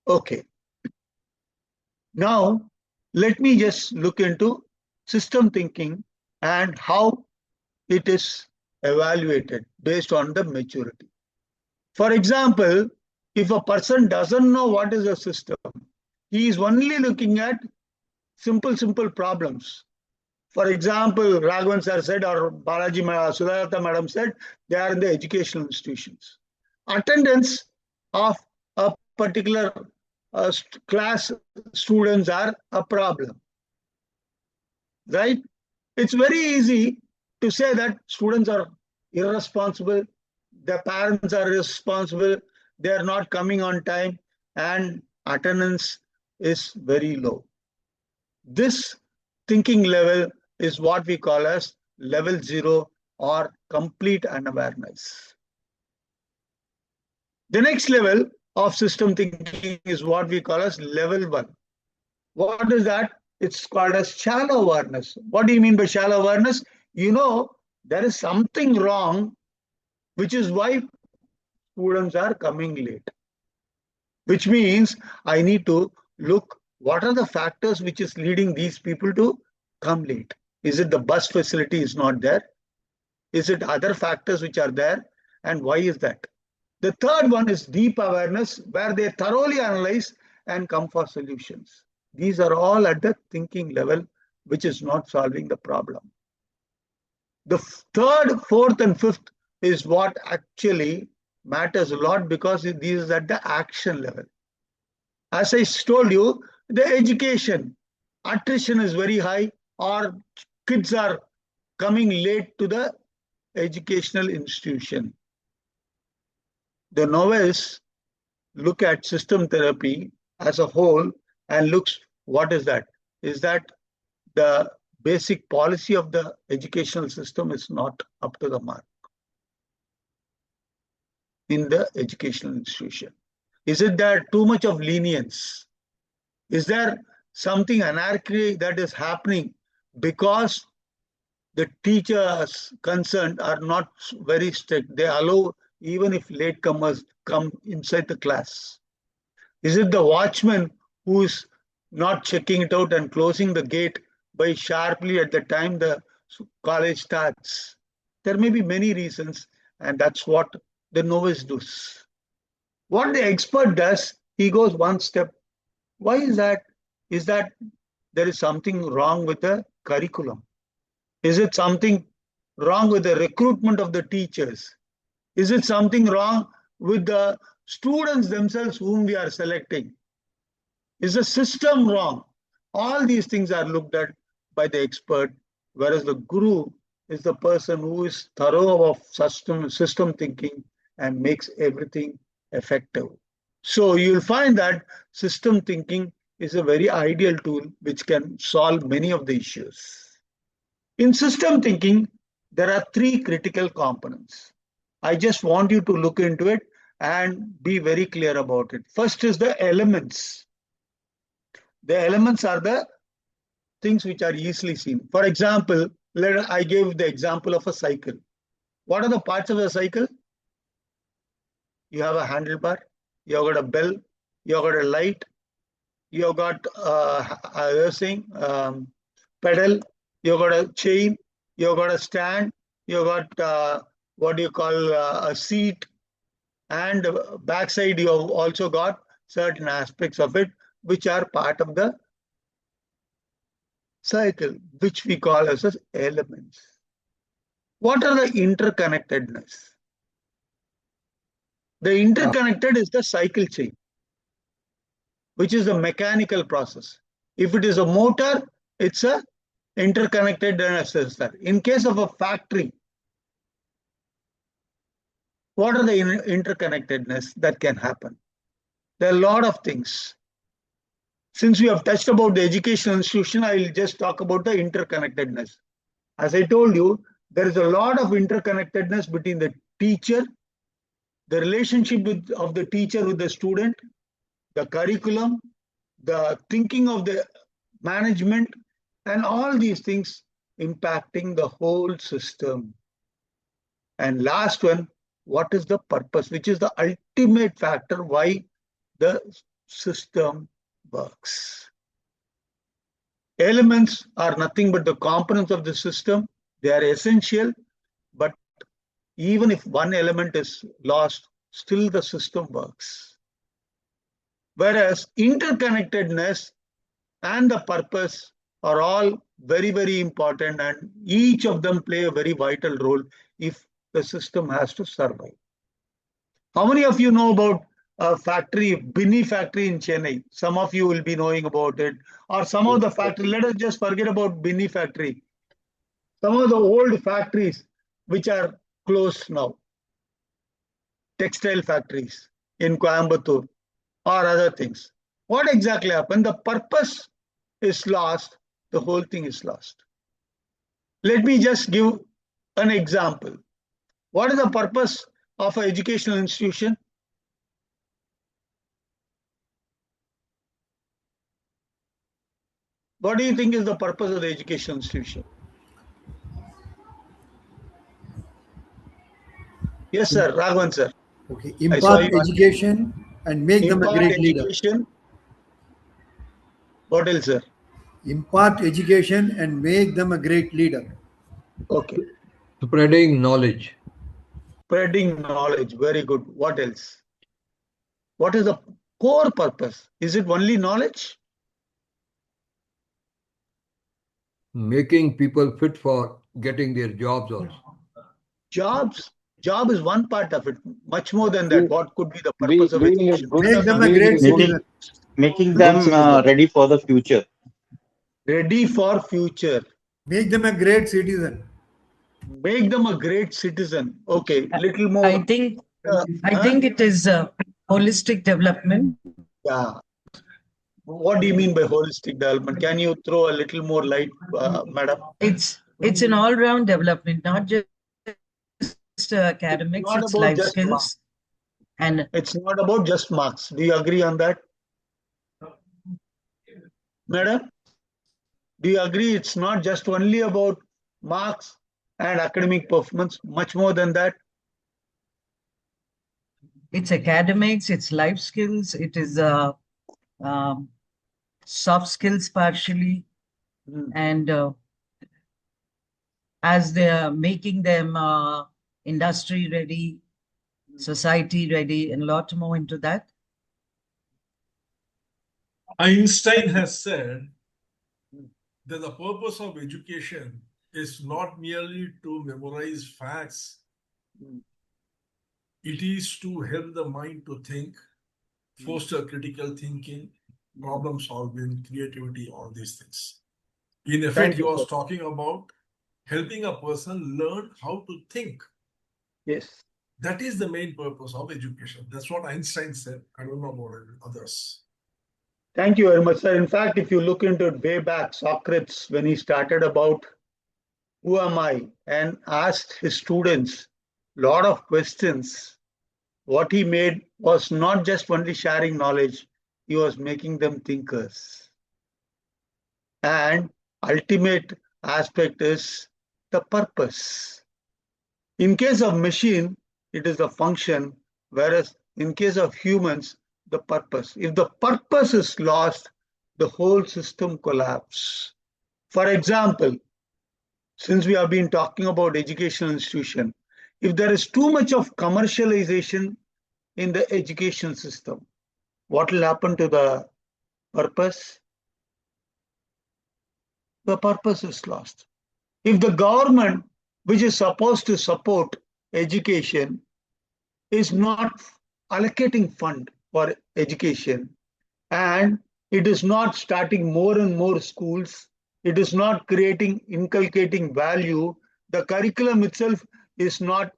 Okay. Now, let me just look into system thinking and how it is evaluated based on the maturity. For example, if a person doesn't know what is a system, he is only looking at simple problems. For example, Raghavan sir said, or Balaji Sudhata madam said, they are in the educational institutions. Attendance of a particular class students are a problem, right? It's very easy to say that students are irresponsible, their parents are irresponsible, they are not coming on time, and attendance is very low. This thinking level is what we call as level 0 or complete unawareness. The next level of system thinking is what we call as level 1. What is that? It's called as shallow awareness. What do you mean by shallow awareness? You know, there is something wrong, which is why students are coming late. Which means I need to look what are the factors which is leading these people to come late. Is it the bus facility is not there? Is it other factors which are there? And why is that? The third one is deep awareness, where they thoroughly analyze and come for solutions. These are all at the thinking level, which is not solving the problem. The third, fourth, and fifth is what actually matters a lot, because these is at the action level. As I told you, the education, attrition is very high, or kids are coming late to the educational institution. The novice look at system therapy as a whole and looks, what is that? Is that the basic policy of the educational system is not up to the mark in the educational institution? Is it there too much of lenience? Is there something anarchy that is happening because the teachers concerned are not very strict? They allow even if latecomers come inside the class. Is it the watchman who is not checking it out and closing the gate by sharply at the time the college starts? There may be many reasons, and that's what the novice does. What the expert does, he goes one step. Why is that? Is that there is something wrong with the curriculum? Is it something wrong with the recruitment of the teachers? Is it something wrong with the students themselves whom we are selecting? Is the system wrong? All these things are looked at by the expert, whereas the guru is the person who is thorough of system thinking and makes everything effective. So you'll find that system thinking is a very ideal tool which can solve many of the issues. In system thinking, there are three critical components. I just want you to look into it and be very clear about it. First is the elements. The elements are the things which are easily seen. For example, I gave the example of a cycle. What are the parts of a cycle? You have a handlebar, you have got a bell, you have got a light, you have got pedal, you have got a chain, you have got a stand, you have got what do you call a seat, and backside you have also got certain aspects of it which are part of the cycle, which we call as elements. What are the interconnectedness? The interconnected is the cycle chain, which is a mechanical process. If it is a motor, it's a interconnected system. In case of a factory, what are the interconnectedness that can happen? There are a lot of things. Since we have touched about the educational institution, I will just talk about the interconnectedness. As I told you, there is a lot of interconnectedness between the teacher, the relationship of the teacher with the student, the curriculum, the thinking of the management, And all these things impacting the whole system. And last one, what is the purpose, which is the ultimate factor why the system works. Elements are nothing but the components of the system. They are essential, but even if one element is lost, still the system works. Whereas interconnectedness and the purpose are all very, very important, and each of them play a very vital role if the system has to survive. How many of you know about a factory, Binny factory in Chennai? Some of you will be knowing about it. Or some of the factory, let us just forget about Binny factory. Some of the old factories which are closed now. Textile factories in Coimbatore or other things. What exactly happened? The purpose is lost, the whole thing is lost. Let me just give an example. What is the purpose of an educational institution? What do you think is the purpose of the educational institution? Yes, sir, Raghavan, sir. Okay, I saw impart you. education and make them a Impart great leader. education. What else, sir? Impart education and make them a great leader. Okay. Spreading knowledge. Spreading knowledge. Very good. What else? What is the core purpose? Is it only knowledge? Making people fit for getting their jobs also. Jobs. Job is one part of it. Much more than that. What could be the purpose of Being a education? good, Make them a being great a good, citizen. Making them citizen. ready for the future. Ready for future. Make them a great citizen. Make them a great citizen. Okay, little more. I think it is holistic development. Yeah. What do you mean by holistic development? Can you throw a little more light, madam? It's an all-round development, not just academics, not it's about life just skills. marks. And It's not about just marks. Do you agree on that? Madam, do you agree it's not just only about marks and academic performance, much more than that? it's academics, it's life skills, it is soft skills partially, and as they're making them industry ready, society ready, and a lot more into that. Einstein has said that the purpose of education is not merely to memorize facts. It is to help the mind to think, foster critical thinking, problem solving, creativity, all these things. In effect, he was talking about helping a person learn how to think. Yes. That is the main purpose of education. That's what Einstein said. I don't know about others. Thank you very much, sir. In fact, if you look into it way back, Socrates, when he started about who am I and asked his students a lot of questions, what he made was not just only sharing knowledge, he was making them thinkers. And ultimate aspect is the purpose. In case of machine, it is the function, whereas in case of humans, the purpose. If the purpose is lost, the whole system collapses. For example, since we have been talking about educational institution, if there is too much of commercialization in the education system, what will happen to the purpose? The purpose is lost. If the government, which is supposed to support education, is not allocating fund for education, and it is not starting more and more schools, it is not inculcating value, the curriculum itself is not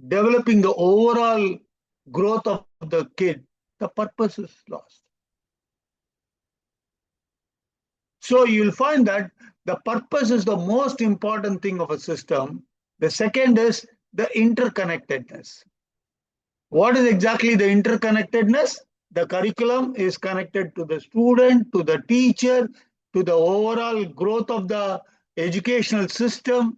developing the overall growth of the kid, the purpose is lost. So you'll find that the purpose is the most important thing of a system. The second is the interconnectedness. What is exactly the interconnectedness? The curriculum is connected to the student, to the teacher, to the overall growth of the educational system,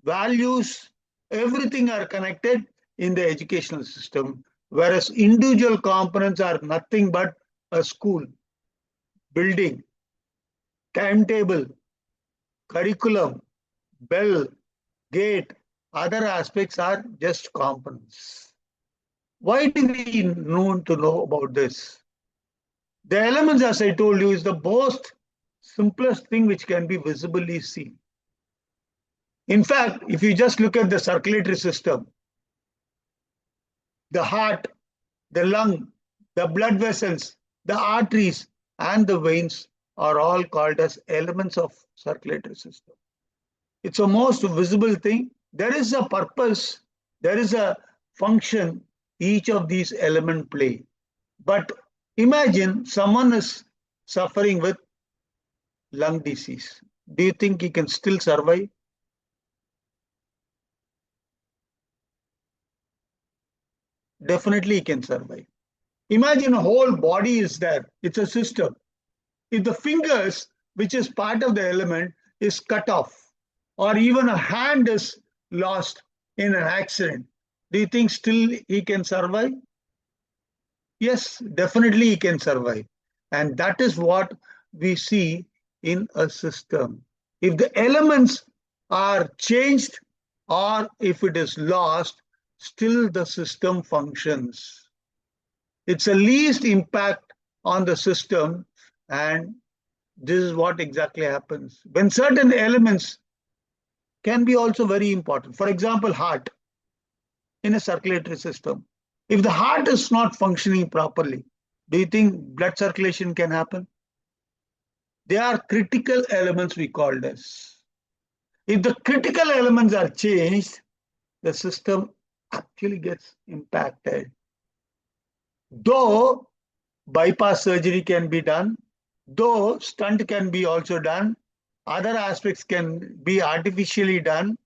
values, everything are connected in the educational system, whereas individual components are nothing but a school, building, timetable, curriculum, bell, gate, other aspects are just components. Why do we need to know about this? The elements, as I told you, is the most simplest thing which can be visibly seen. In fact, if you just look at the circulatory system, the heart, the lung, the blood vessels, the arteries, and the veins are all called as elements of circulatory system. It's a most visible thing. There is a purpose, there is a function each of these elements play. But imagine someone is suffering with lung disease. Do you think he can still survive? Definitely he can survive. Imagine a whole body is there. It's a system. If the fingers, which is part of the element, is cut off, or even a hand is lost in an accident, do you think still he can survive? Yes, definitely he can survive. And that is what we see in a system. If the elements are changed or if it is lost, still the system functions. It's a least impact on the system, and this is what exactly happens. When certain elements can be also very important. For example, heart in a circulatory system. If the heart is not functioning properly, do you think blood circulation can happen? They are critical elements we call this. If the critical elements are changed, the system actually gets impacted. Though bypass surgery can be done, though stent can be also done, other aspects can be artificially done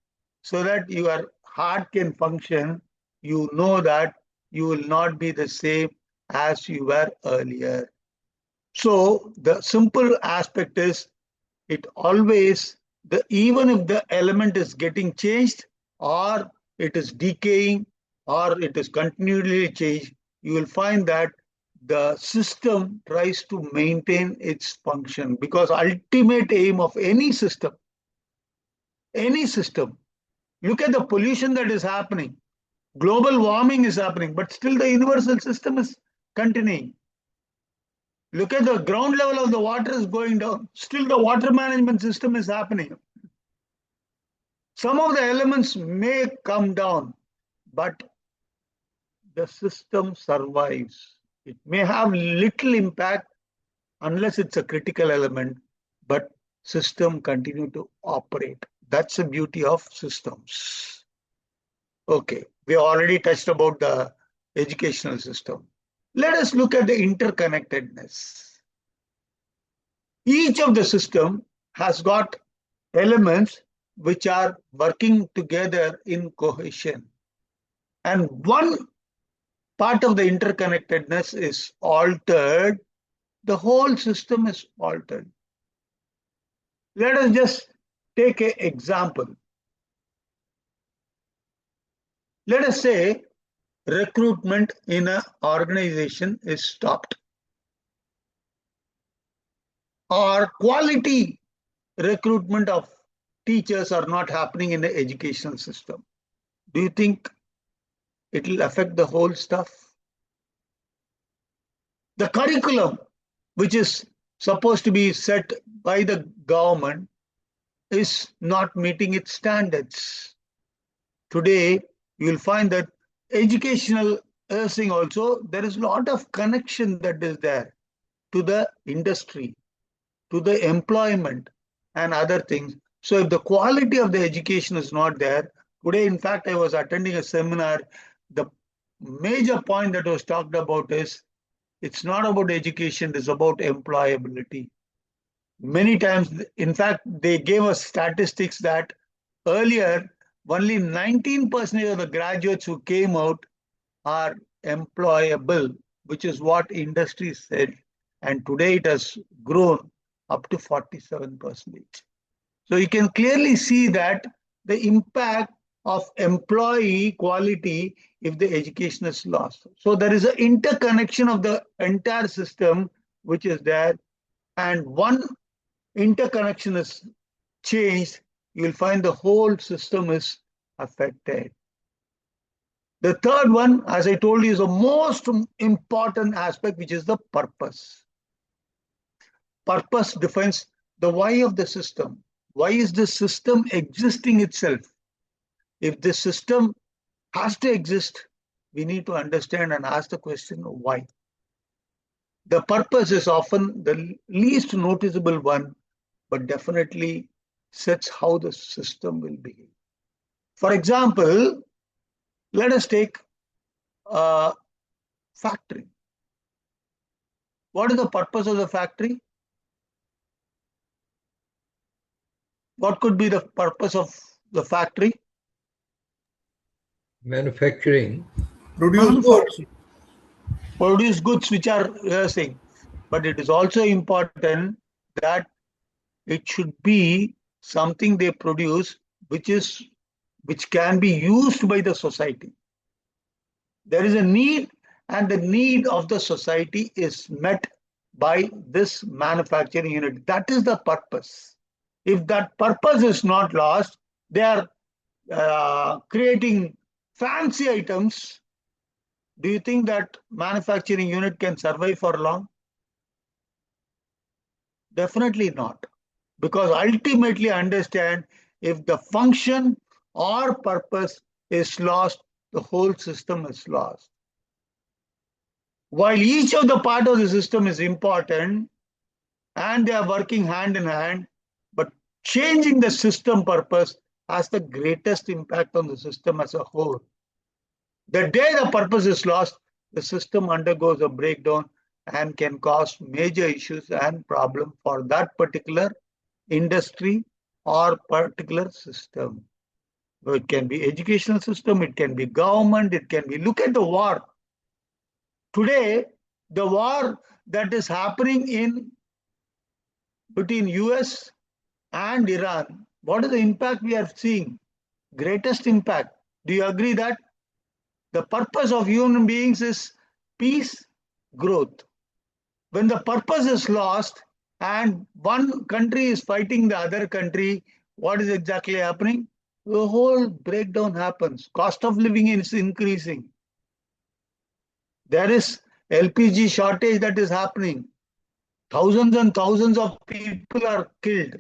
so that your heart can function, you know that you will not be the same as you were earlier. So the simple aspect is, it always, even if the element is getting changed or it is decaying or it is continually changed, you will find that the system tries to maintain its function, because ultimate aim of any system, look at the pollution that is happening, global warming is happening, but still the universal system is continuing. Look at the ground level of the water is going down, still the water management system is happening. Some of the elements may come down, but the system survives. It may have little impact unless it's a critical element, but system continue to operate. That's the beauty of systems. Okay, we already touched about the educational system. Let us look at the interconnectedness. Each of the system has got elements which are working together in cohesion. And one part of the interconnectedness is altered, the whole system is altered. Let us just take an example. Let us say recruitment in an organization is stopped, or quality recruitment of teachers are not happening in the educational system. Do you think it will affect the whole stuff? The curriculum, which is supposed to be set by the government, is not meeting its standards. Today, you will find that educational nursing also, there is a lot of connection that is there to the industry, to the employment and other things. So if the quality of the education is not there, today, in fact, I was attending a seminar. The major point that was talked about is, it's not about education, it's about employability. Many times, in fact, they gave us statistics that earlier, only 19% of the graduates who came out are employable, which is what industry said. And today it has grown up to 47%. So you can clearly see that the impact of employee quality if the education is lost. So there is an interconnection of the entire system which is there, and one interconnection is changed, you will find the whole system is affected. The third one, as I told you, is the most important aspect, which is the purpose. Purpose defines the why of the system. Why is the system existing itself? If the system has to exist, we need to understand and ask the question why. The purpose is often the least noticeable one, but definitely sets how the system will behave. For example, let us take a factory. What is the purpose of the factory? What could be the purpose of the factory? Manufacturing. Produce goods. Produce goods which are saying, but it is also important that it should be something they produce which can be used by the society. There is a need, and the need of the society is met by this manufacturing unit. That is the purpose. If that purpose is not lost, they are creating fancy items. Do you think that manufacturing unit can survive for long? Definitely not. Because ultimately understand, if the function or purpose is lost, the whole system is lost. While each of the part of the system is important and they are working hand in hand, but changing the system purpose has the greatest impact on the system as a whole. The day the purpose is lost, the system undergoes a breakdown and can cause major issues and problems for that particular industry or particular system. So it can be educational system, it can be government, it can be, look at the war. Today, the war that is happening between US and Iran, what is the impact we are seeing? Greatest impact. Do you agree that the purpose of human beings is peace, growth? When the purpose is lost and one country is fighting the other country, what is exactly happening? The whole breakdown happens. Cost of living is increasing. There is LPG shortage that is happening. Thousands and thousands of people are killed.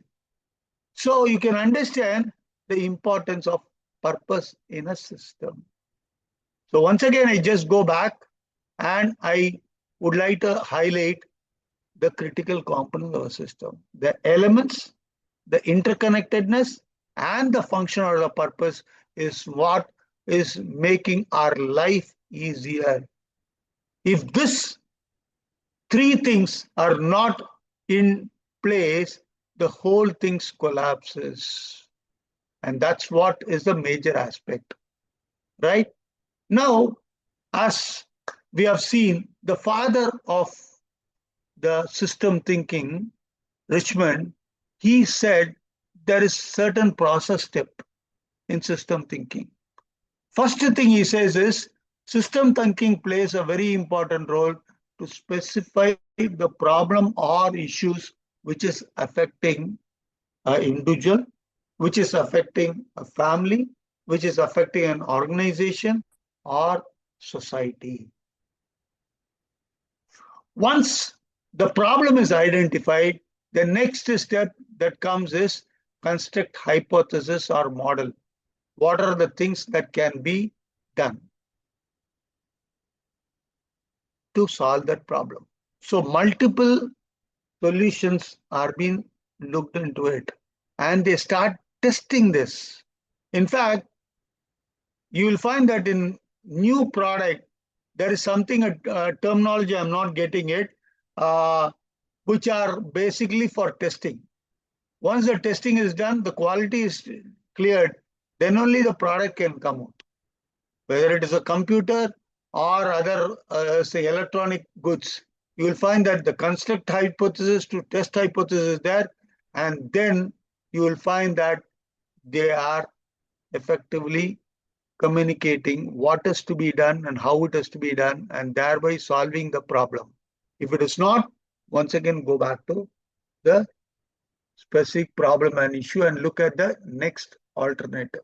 So you can understand the importance of purpose in a system. So once again, I just go back and I would like to highlight the critical components of a system. The elements, the interconnectedness, and the function or the purpose is what is making our life easier. If these three things are not in place, the whole thing collapses. And that's what is the major aspect, right? Now, as we have seen, the father of the system thinking, Richmond, he said there is certain process step in system thinking. First thing he says is, system thinking plays a very important role to specify the problem or issues which is affecting an individual, which is affecting a family, which is affecting an organization or society. Once the problem is identified, the next step that comes is construct hypothesis or model. What are the things that can be done to solve that problem? So multiple solutions are being looked into it, and they start testing this. In fact, you will find that in new product, there is something, a terminology, I'm not getting it, which are basically for testing. Once the testing is done, the quality is cleared, then only the product can come out. Whether it is a computer or other, say, electronic goods, you will find that the construct hypothesis to test hypothesis is there, and then you will find that they are effectively communicating what is to be done and how it is to be done, and thereby solving the problem. If it is not, once again go back to the specific problem and issue and look at the next alternative.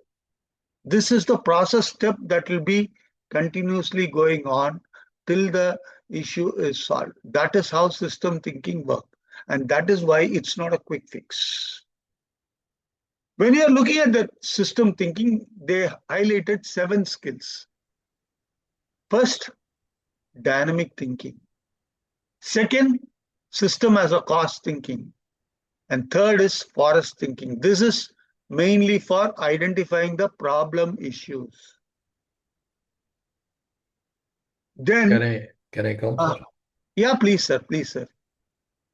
This is the process step that will be continuously going on till the issue is solved. That is how system thinking works, and that is why it's not a quick fix. When you are looking at the system thinking, they highlighted 7 skills. First, dynamic thinking. Second, system as a cost thinking. And third is forest thinking. This is mainly for identifying the problem issues. Then, Can I come, sir? Yeah, please, sir. Please, sir.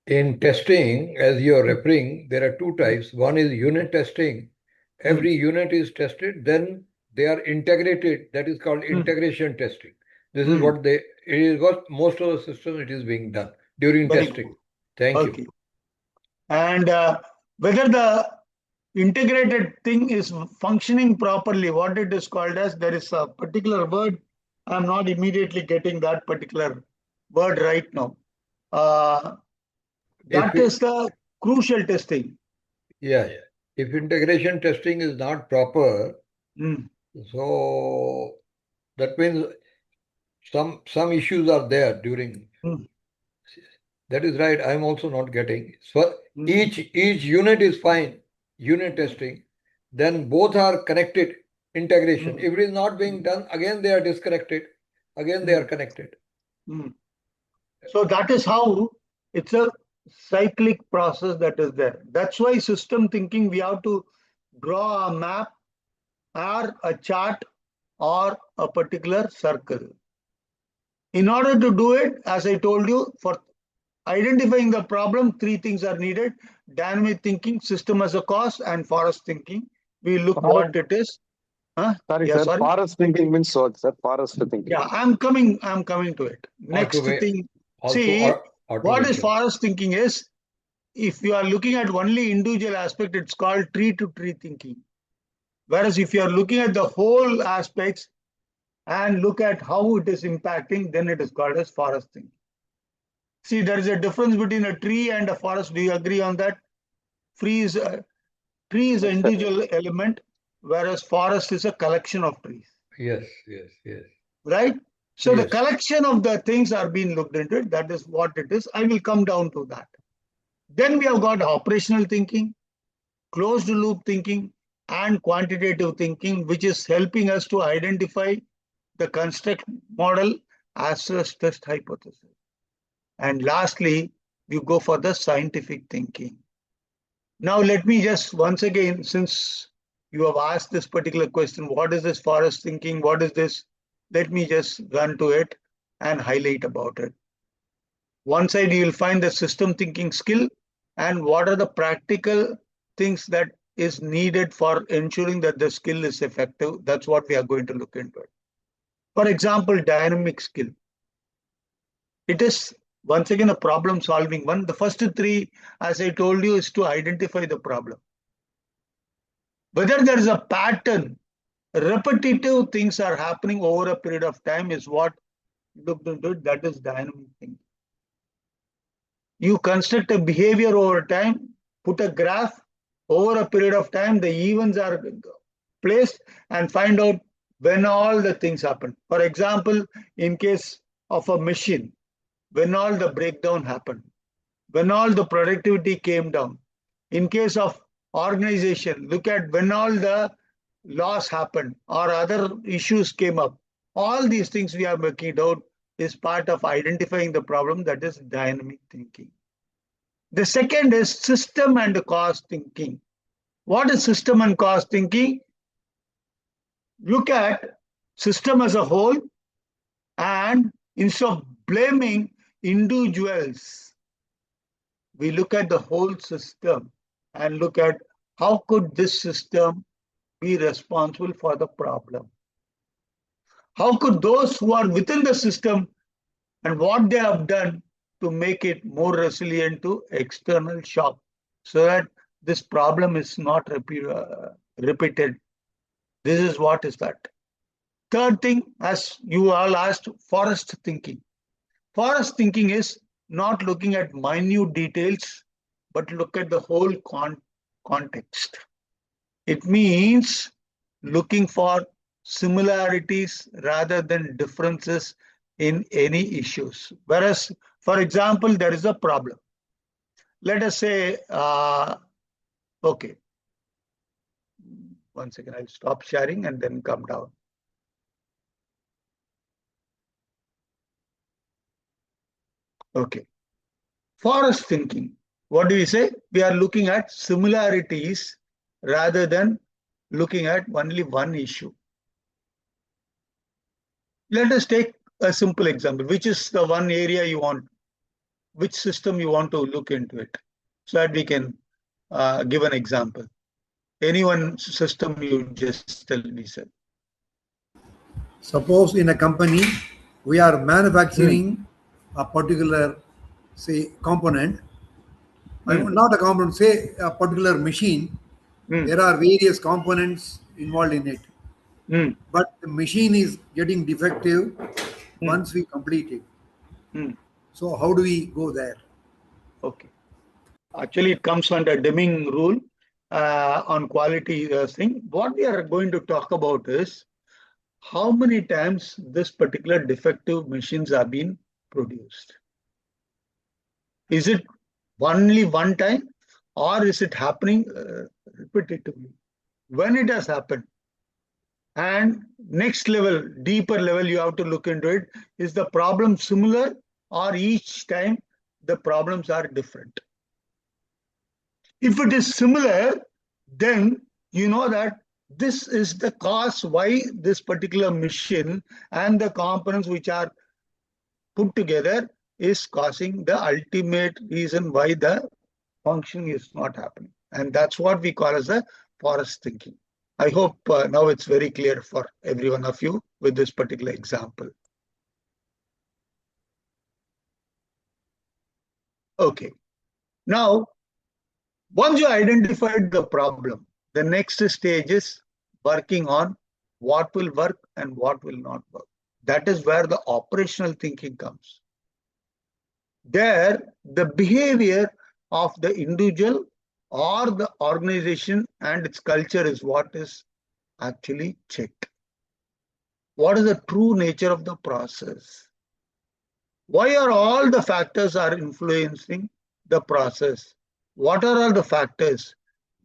In testing, as you're referring, there are 2 types. One is unit testing. Every unit is tested, then they are integrated. That is called integration testing. This is what it is what most of the systems it is being done during Very testing. good. Thank you. And whether the integrated thing is functioning properly, what it is called as, there is a particular word. I'm not immediately getting that particular word right now. That is the crucial testing. Yeah. If integration testing is not proper, so that means some issues are there during. That is right. I'm also not getting. So each unit is fine, unit testing. Then both are connected, integration. If it is not being done, again they are disconnected. Again they are connected. So that is how it's a cyclic process that is there. That's why system thinking, we have to draw a map or a chart or a particular circle. In order to do it, as I told you, for identifying the problem, 3 things are needed: dynamic thinking, system as a cost, and forest thinking. We look what it is. Sorry, sir. Forest thinking means what, sir? Forest thinking. Yeah, I'm coming to it. Next thing. See, what is forest thinking is, if you are looking at only individual aspect, it's called tree to tree thinking. Whereas if you are looking at the whole aspects and look at how it is impacting, then it is called as forest thinking. See, there is a difference between a tree and a forest. Do you agree on that? Tree is an individual element, whereas forest is a collection of trees. Yes. Right? So the collection of the things are being looked into it. That is what it is. I will come down to that. Then we have got operational thinking, closed loop thinking, and quantitative thinking, which is helping us to identify the construct model as well as test hypothesis. And lastly, we go for the scientific thinking. Now, let me just once again, since you have asked this particular question, what is this forest thinking? What is this? Let me just run to it and highlight about it. One side, you will find the system thinking skill and what are the practical things that is needed for ensuring that the skill is effective. That's what we are going to look into it. For example, dynamic skill. It is once again a problem solving one. The first 3, as I told you, is to identify the problem. Whether there is a pattern, repetitive things are happening over a period of time is what looked into it. That is dynamic thinking. You construct a behavior over time, put a graph over a period of time, the events are placed and find out when all the things happen. For example, in case of a machine, when all the breakdown happened, when all the productivity came down. In case of organization, look at when all the loss happened or other issues came up. All these things we are working out is part of identifying the problem, that is dynamic thinking. The second is system and cost thinking. What is system and cost thinking? Look at system as a whole, and instead of blaming individuals, we look at the whole system and look at how could this system be responsible for the problem. How could those who are within the system and what they have done to make it more resilient to external shock so that this problem is not repeated. This is what is that. Third thing, as you all asked, forest thinking. Forest thinking is not looking at minute details, but look at the whole context. It means looking for similarities rather than differences in any issues. Whereas, for example, there is a problem. Let us say, okay, one second, I'll stop sharing and then come down. Okay, forest thinking. What do we say? We are looking at similarities rather than looking at only one issue. Let us take a simple example. Which is the one area you want, which system you want to look into it, so that we can give an example. Any one system you just tell me, sir. Suppose in a company, we are manufacturing a particular, say, component. Not a component, say a particular machine. There are various components involved in it. But the machine is getting defective once we complete it. So how do we go there? Okay. Actually, it comes under Deming rule on quality thing. What we are going to talk about is how many times this particular defective machines are being produced. Is it only one time, or is it happening repetitively? When it has happened, and next level, deeper level, you have to look into it. Is the problem similar, or each time the problems are different? If it is similar, then you know that this is the cause why this particular machine and the components which are put together is causing the ultimate reason why the function is not happening. And that's what we call as the forest thinking. I hope now it's very clear for every one of you with this particular example. Okay. Now, once you identified the problem, the next stage is working on what will work and what will not work. That is where the operational thinking comes. There, the behavior of the individual or the organization and its culture is what is actually checked. What is the true nature of the process? Why are all the factors are influencing the process? What are all the factors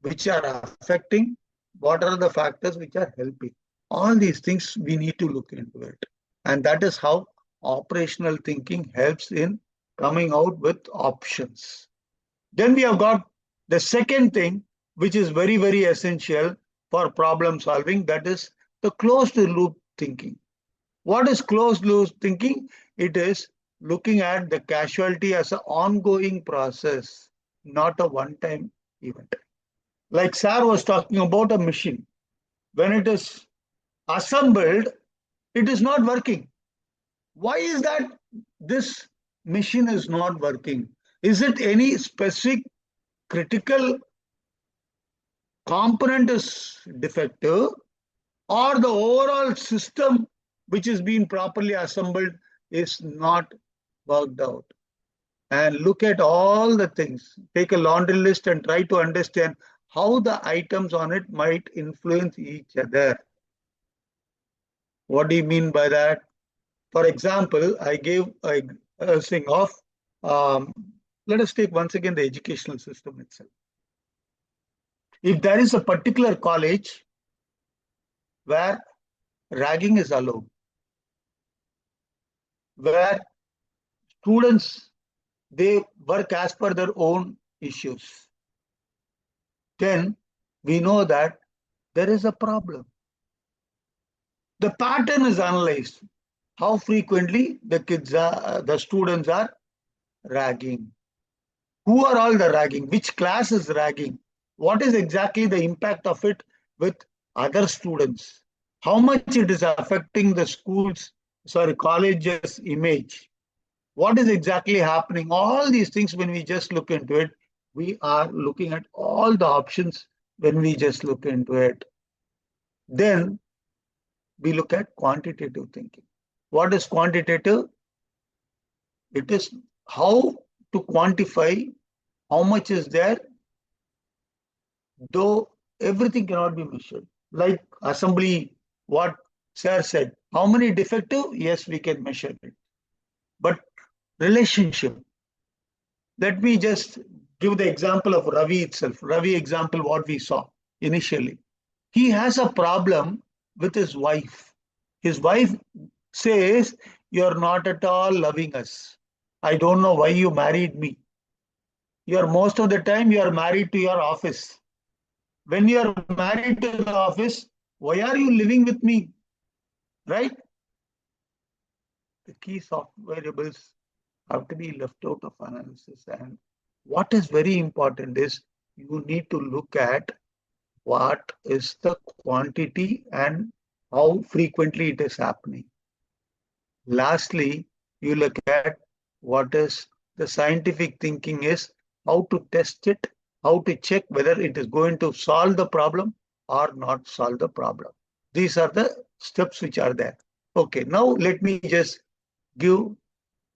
which are affecting? What are the factors which are helping? All these things we need to look into it. And that is how operational thinking helps in coming out with options. Then we have got the second thing, which is very, very essential for problem solving. That is the closed loop thinking. What is closed loop thinking? It is looking at the casualty as an ongoing process, not a one-time event. Like Sir was talking about a machine. When it is assembled, it is not working. Why is that this machine is not working? Is it any specific critical component is defective, or the overall system which is being properly assembled is not worked out? And look at all the things. Take a laundry list and try to understand how the items on it might influence each other. What do you mean by that? For example, I gave a thing of, let us take once again the educational system itself. If there is a particular college where ragging is allowed, where students, they work as per their own issues, then we know that there is a problem. The pattern is analyzed. How frequently the students are ragging? Who are all the ragging? Which class is ragging? What is exactly the impact of it with other students? How much it is affecting the college's image? What is exactly happening? All these things, when we just look into it, we are looking at all the options when we just look into it. Then we look at quantitative thinking. What is quantitative? It is how to quantify how much is there, though everything cannot be measured. Like assembly, what Sir said, how many defective? Yes, we can measure it. But relationship, let me just give the example of Ravi itself. Ravi example, what we saw initially. He has a problem with his wife. His wife says, you're not at all loving us. I don't know why you married me. You're most of the time you are married to your office. When you are married to the office, why are you living with me? Right? The key soft variables have to be left out of analysis. And what is very important is you need to look at what is the quantity and how frequently it is happening. Lastly, you look at what is the scientific thinking is, how to test it, how to check whether it is going to solve the problem or not solve the problem. These are the steps which are there. Okay, now let me just give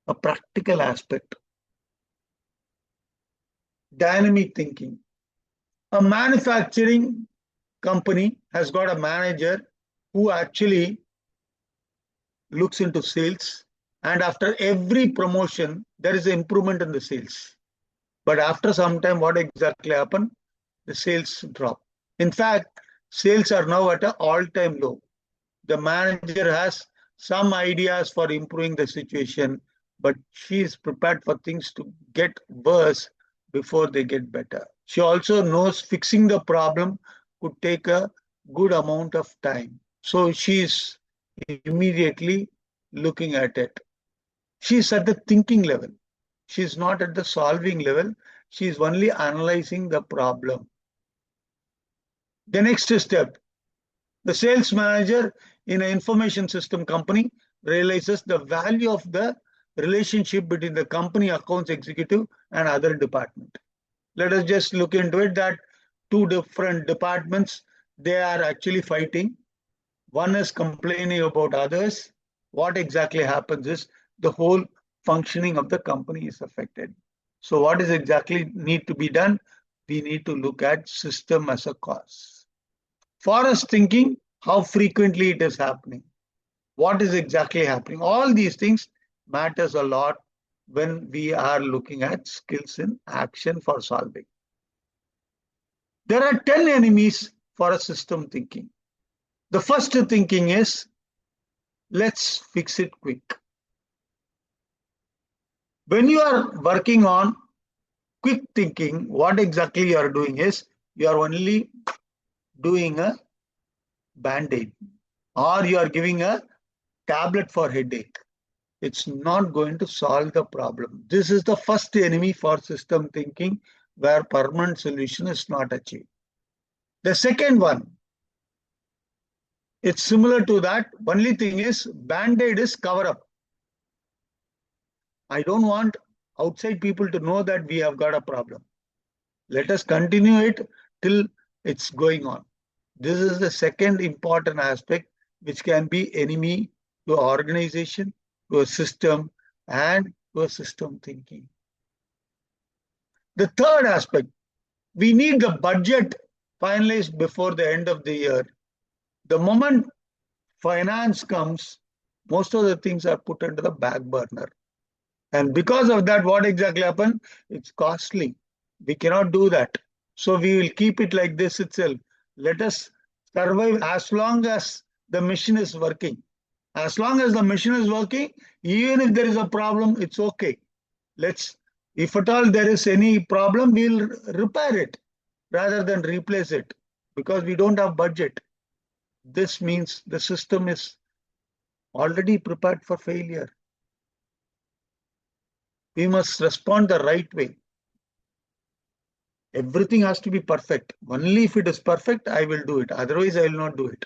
a practical aspect. Dynamic thinking. A manufacturing company has got a manager who actually looks into sales, and after every promotion, there is an improvement in the sales. But after some time, what exactly happened? The sales drop. In fact, sales are now at an all-time low. The manager has some ideas for improving the situation, but she is prepared for things to get worse before they get better. She also knows fixing the problem could take a good amount of time. So she is immediately looking at it. She's at the thinking level. She's not at the solving level. She's only analyzing the problem. The next step, the sales manager in an information system company realizes the value of the relationship between the company accounts executive and other department. Let us just look into it that two different departments, they are actually fighting. One is complaining about others. What exactly happens is the whole functioning of the company is affected. So what is exactly need to be done? We need to look at system as a cause. Forest thinking, how frequently it is happening. What is exactly happening? All these things matters a lot when we are looking at skills in action for solving. There are 10 enemies for a system thinking. The first thinking is, let's fix it quick. When you are working on quick thinking, what exactly you are doing is, you are only doing a band-aid or you are giving a tablet for headache. It's not going to solve the problem. This is the first enemy for system thinking where permanent solution is not achieved. The second one, it's similar to that. Only thing is band-aid is cover up. I don't want outside people to know that we have got a problem. Let us continue it till it's going on. This is the second important aspect which can be enemy to organization, to a system, and to a system thinking. The third aspect, we need the budget finalized before the end of the year. The moment finance comes, most of the things are put into the back burner. And because of that, what exactly happened? It's costly. We cannot do that. So we will keep it like this itself. Let us survive as long as the machine is working. As long as the machine is working, even if there is a problem, it's okay. If at all there is any problem, we'll repair it rather than replace it because we don't have budget. This means the system is already prepared for failure. We must respond the right way. Everything has to be perfect. Only if it is perfect, I will do it. Otherwise, I will not do it.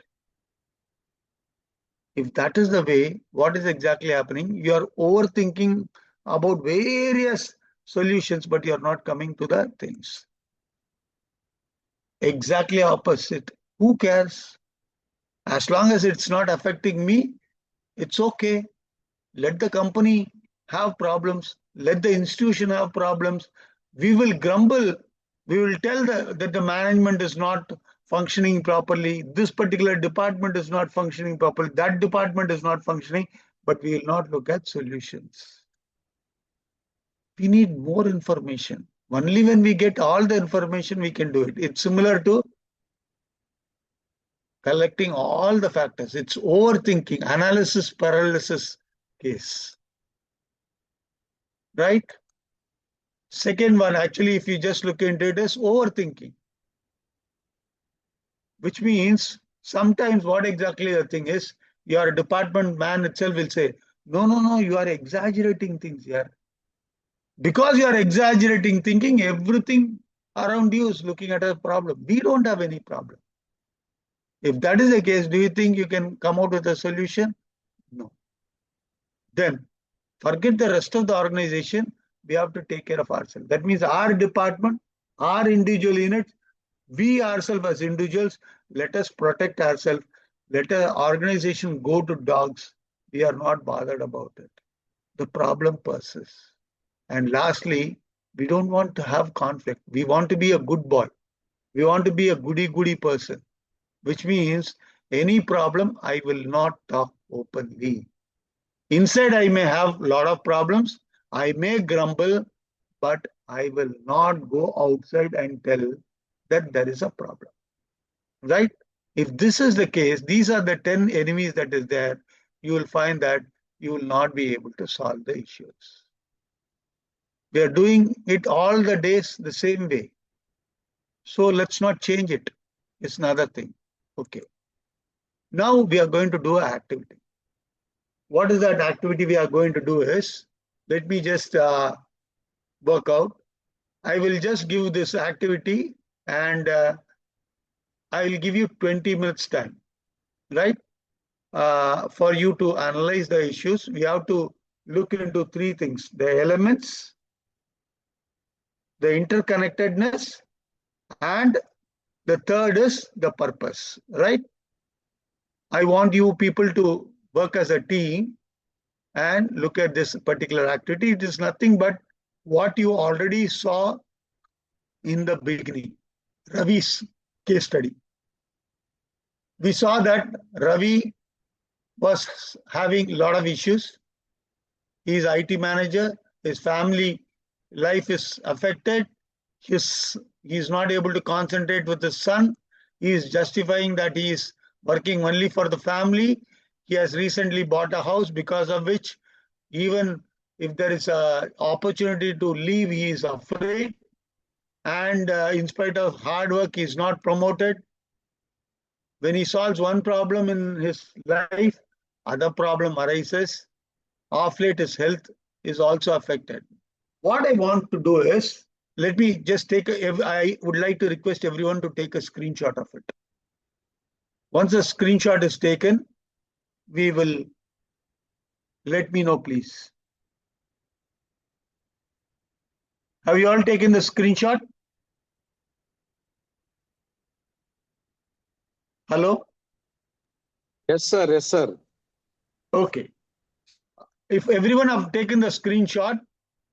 If that is the way, what is exactly happening? You are overthinking about various solutions, but you're not coming to the things. Exactly opposite. Who cares? As long as it's not affecting me, it's okay. Let the company have problems. Let the institution have problems. We will grumble. We will tell that the management is not functioning properly. This particular department is not functioning properly. That department is not functioning, but we will not look at solutions. We need more information. Only when we get all the information, we can do it. It's similar to collecting all the factors. It's overthinking, analysis paralysis case. Right? Second one, actually, if you just look into it, is overthinking. Which means sometimes what exactly the thing is, your department man itself will say, no, you are exaggerating things here. Because you are exaggerating thinking, everything around you is looking at a problem. We don't have any problem. If that is the case, do you think you can come out with a solution? No. Then forget the rest of the organization. We have to take care of ourselves. That means our department, our individual units, we ourselves as individuals, let us protect ourselves. Let the organization go to dogs. We are not bothered about it. The problem persists. And lastly, we don't want to have conflict. We want to be a good boy. We want to be a goody-goody person, which means any problem, I will not talk openly. Inside, I may have a lot of problems. I may grumble, but I will not go outside and tell that there is a problem. Right? If this is the case, these are the 10 enemies that is there, you will find that you will not be able to solve the issues. We are doing it all the days the same way. So let's not change it. It's another thing. Okay. Now we are going to do an activity. What is that activity we are going to do is, let me just work out. I will just give this activity and I will give you 20 minutes time, right? For you to analyze the issues. We have to look into three things: the elements, the interconnectedness, and the third is the purpose, right? I want you people to work as a team and look at this particular activity. It is nothing but what you already saw in the beginning, Ravi's case study. We saw that Ravi was having a lot of issues. He is IT manager. His family life is affected. He is not able to concentrate with his son. He is justifying that he is working only for the family. He has recently bought a house, because of which even if there is an opportunity to leave, he is afraid. And in spite of hard work, he is not promoted. When he solves one problem in his life, other problem arises. Of late, his health is also affected. What I want to do is, let me just I would like to request everyone to take a screenshot of it. Once a screenshot is taken, we will let me know, please. Have you all taken the screenshot? Hello? Yes, sir. Yes, sir. Okay. If everyone have taken the screenshot,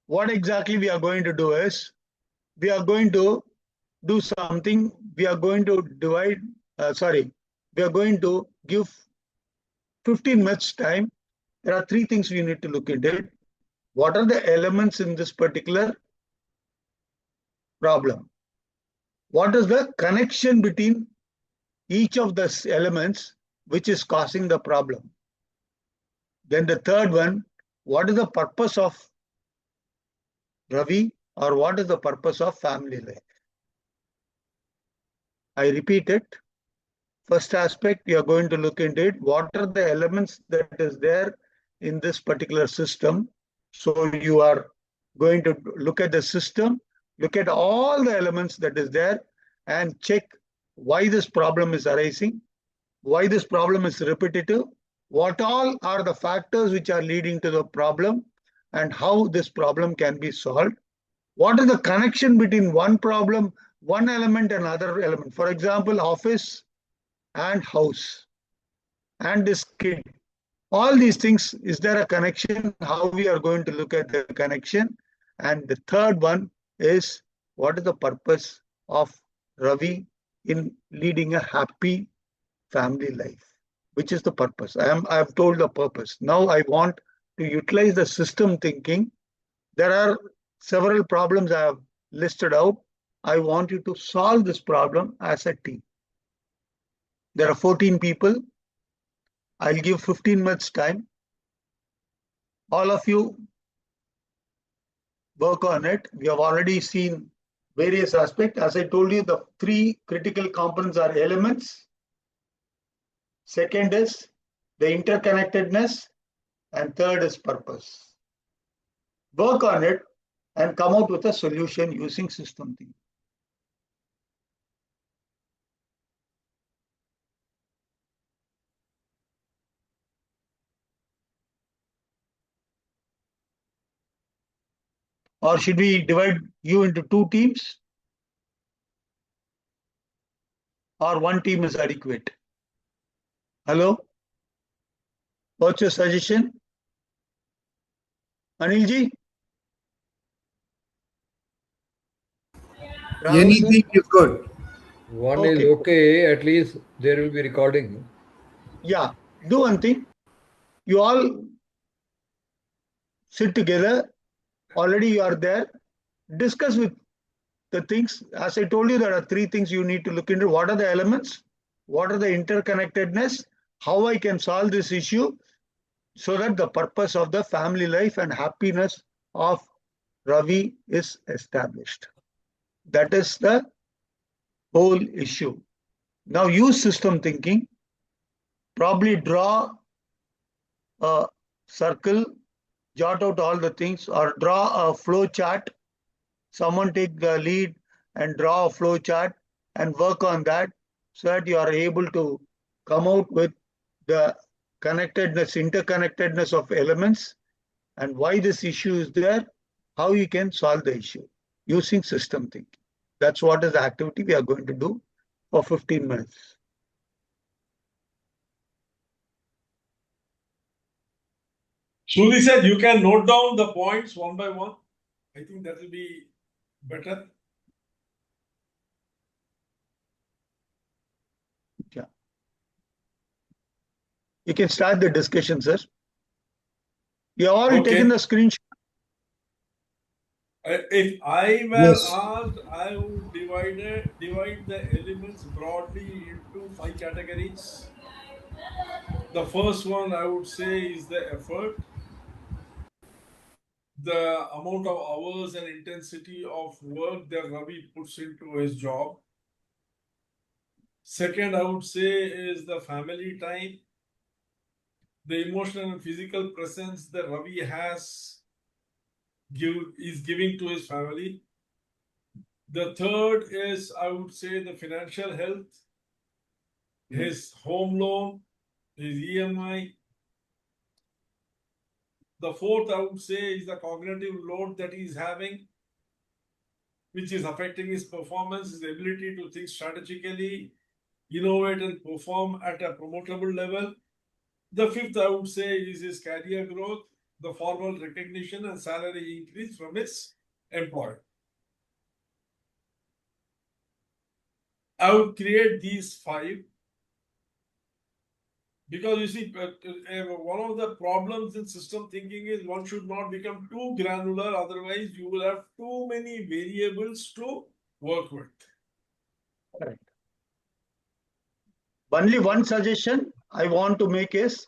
what exactly we are going to do is, we are going to do something. We are going to we are going to give 15 minutes time. There are three things we need to look into it. What are the elements in this particular problem? What is the connection between each of the elements which is causing the problem? Then the third one, what is the purpose of Ravi, or what is the purpose of family life? I repeat it. First aspect, we are going to look into it. What are the elements that is there in this particular system? So you are going to look at the system, look at all the elements that is there, and check why this problem is arising, why this problem is repetitive, what all are the factors which are leading to the problem, and how this problem can be solved. What is the connection between one problem, one element and other element? For example, office and house and this kid. All these things, is there a connection? How we are going to look at the connection? And the third one is, what is the purpose of Ravi in leading a happy family life? Which is the purpose? I have told the purpose. Now I want to utilize the system thinking. There are several problems I have listed out. I want you to solve this problem as a team. There are 14 people. I'll give 15 minutes time. All of you work on it. We have already seen various aspects. As I told you, the 3 critical components are elements. Second is the interconnectedness. And third is purpose. Work on it and come out with a solution using system thinking. Or should we divide you into 2 teams? Or 1 team is adequate? Hello? What's your suggestion? Anilji? Anything is good. One is okay, at least there will be recording. Yeah, do one thing. You all sit together. Already you are there. Discuss with the things. As I told you, there are 3 things you need to look into. What are the elements? What are the interconnectedness? How I can solve this issue so that the purpose of the family life and happiness of Ravi is established. That is the whole issue. Now use system thinking. Probably draw a circle, jot out all the things, or draw a flow chart. Someone take the lead and draw a flow chart and work on that so that you are able to come out with the connectedness, interconnectedness of elements and why this issue is there, how you can solve the issue using system thinking. That's what is the activity we are going to do for 15 minutes. Shruti said you can note down the points one by one. I think that will be better. Yeah. You can start the discussion, sir. You have already taken the screenshot. If I were asked, I would divide the elements broadly into 5 categories. The first one I would say is the effort, the amount of hours and intensity of work that Ravi puts into his job. Second, I would say is the family time, the emotional and physical presence that Ravi is giving to his family. The third is, I would say, the financial health, his home loan, his EMI. The fourth, I would say, is the cognitive load that he's having, which is affecting his performance, his ability to think strategically, innovate and perform at a promotable level. The fifth, I would say, is his career growth, the formal recognition and salary increase from his employer. I would create these 5 because you see, one of the problems in system thinking is one should not become too granular, otherwise you will have too many variables to work with. Correct. Only one suggestion I want to make is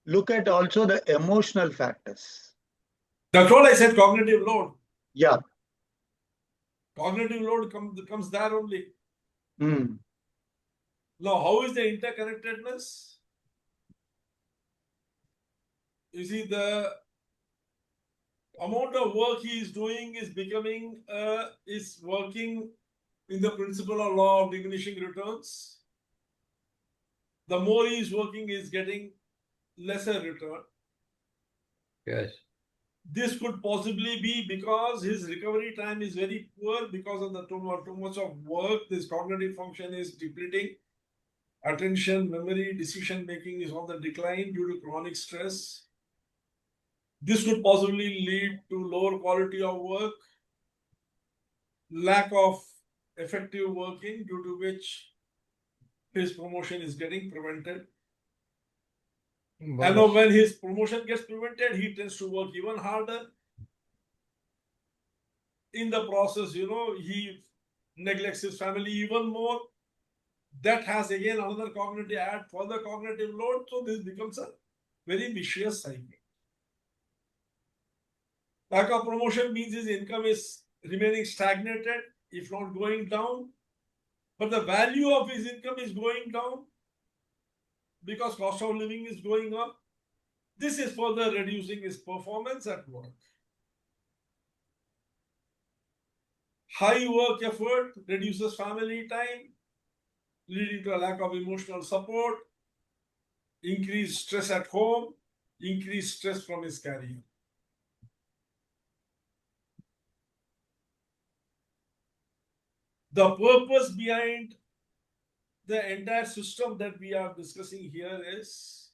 look at also the emotional factors. That's what I said, cognitive load. Yeah. Cognitive load comes there only. Mm. Now, how is the interconnectedness? You see, the amount of work he is doing is is working in the principle of law of diminishing returns. The more he is working, he is getting lesser return. Yes. This could possibly be because his recovery time is very poor because of the too much of work. This cognitive function is depleting. Attention, memory, decision making is on the decline due to chronic stress. This could possibly lead to lower quality of work, lack of effective working, due to which his promotion is getting prevented. And when his promotion gets prevented, he tends to work even harder. In the process, he neglects his family even more. That has again another further cognitive load. So this becomes a very vicious cycle. Lack of promotion means his income is remaining stagnated, if not going down. But the value of his income is going down because cost of living is going up. This is further reducing his performance at work. High work effort reduces family time, leading to a lack of emotional support, increased stress at home, increased stress from his career. The purpose behind the entire system that we are discussing here is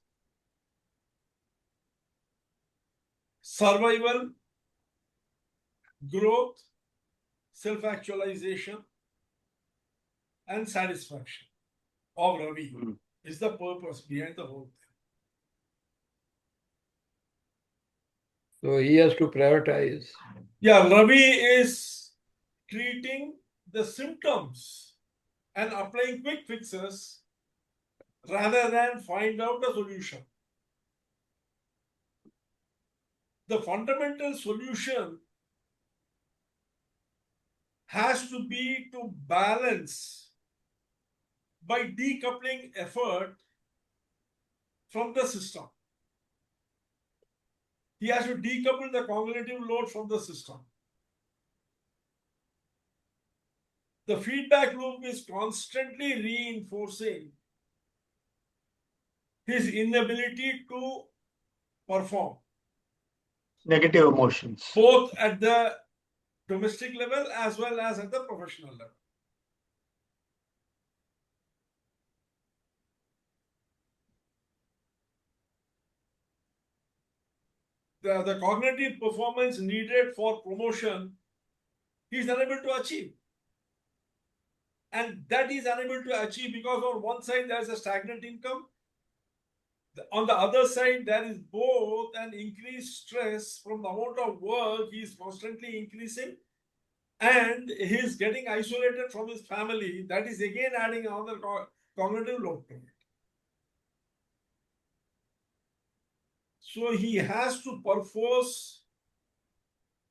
survival, growth, self-actualization, and satisfaction of Ravi is the purpose behind the whole thing. So he has to prioritize. Yeah, Ravi is treating the symptoms and applying quick fixes rather than find out a solution. The fundamental solution has to be to balance by decoupling effort from the system. He has to decouple the cognitive load from the system. The feedback loop is constantly reinforcing his inability to perform. Negative emotions. Both at the domestic level as well as at the professional level. The cognitive performance needed for promotion, he is unable to achieve. And that is unable to achieve because on one side there is a stagnant income. On the other side, there is both an increased stress from the amount of work he is constantly increasing, and he is getting isolated from his family. That is again adding another cognitive load to it. So he has to perforce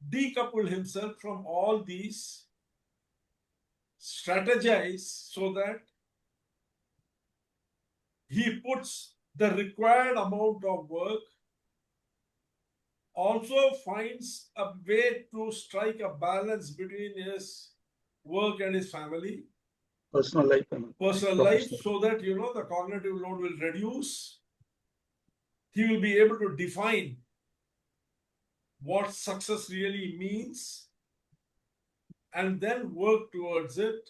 decouple himself from all these, strategize so that he puts the required amount of work, also finds a way to strike a balance between his work and his family, Personal life. so that the cognitive load will reduce. He will be able to define what success really means and then work towards it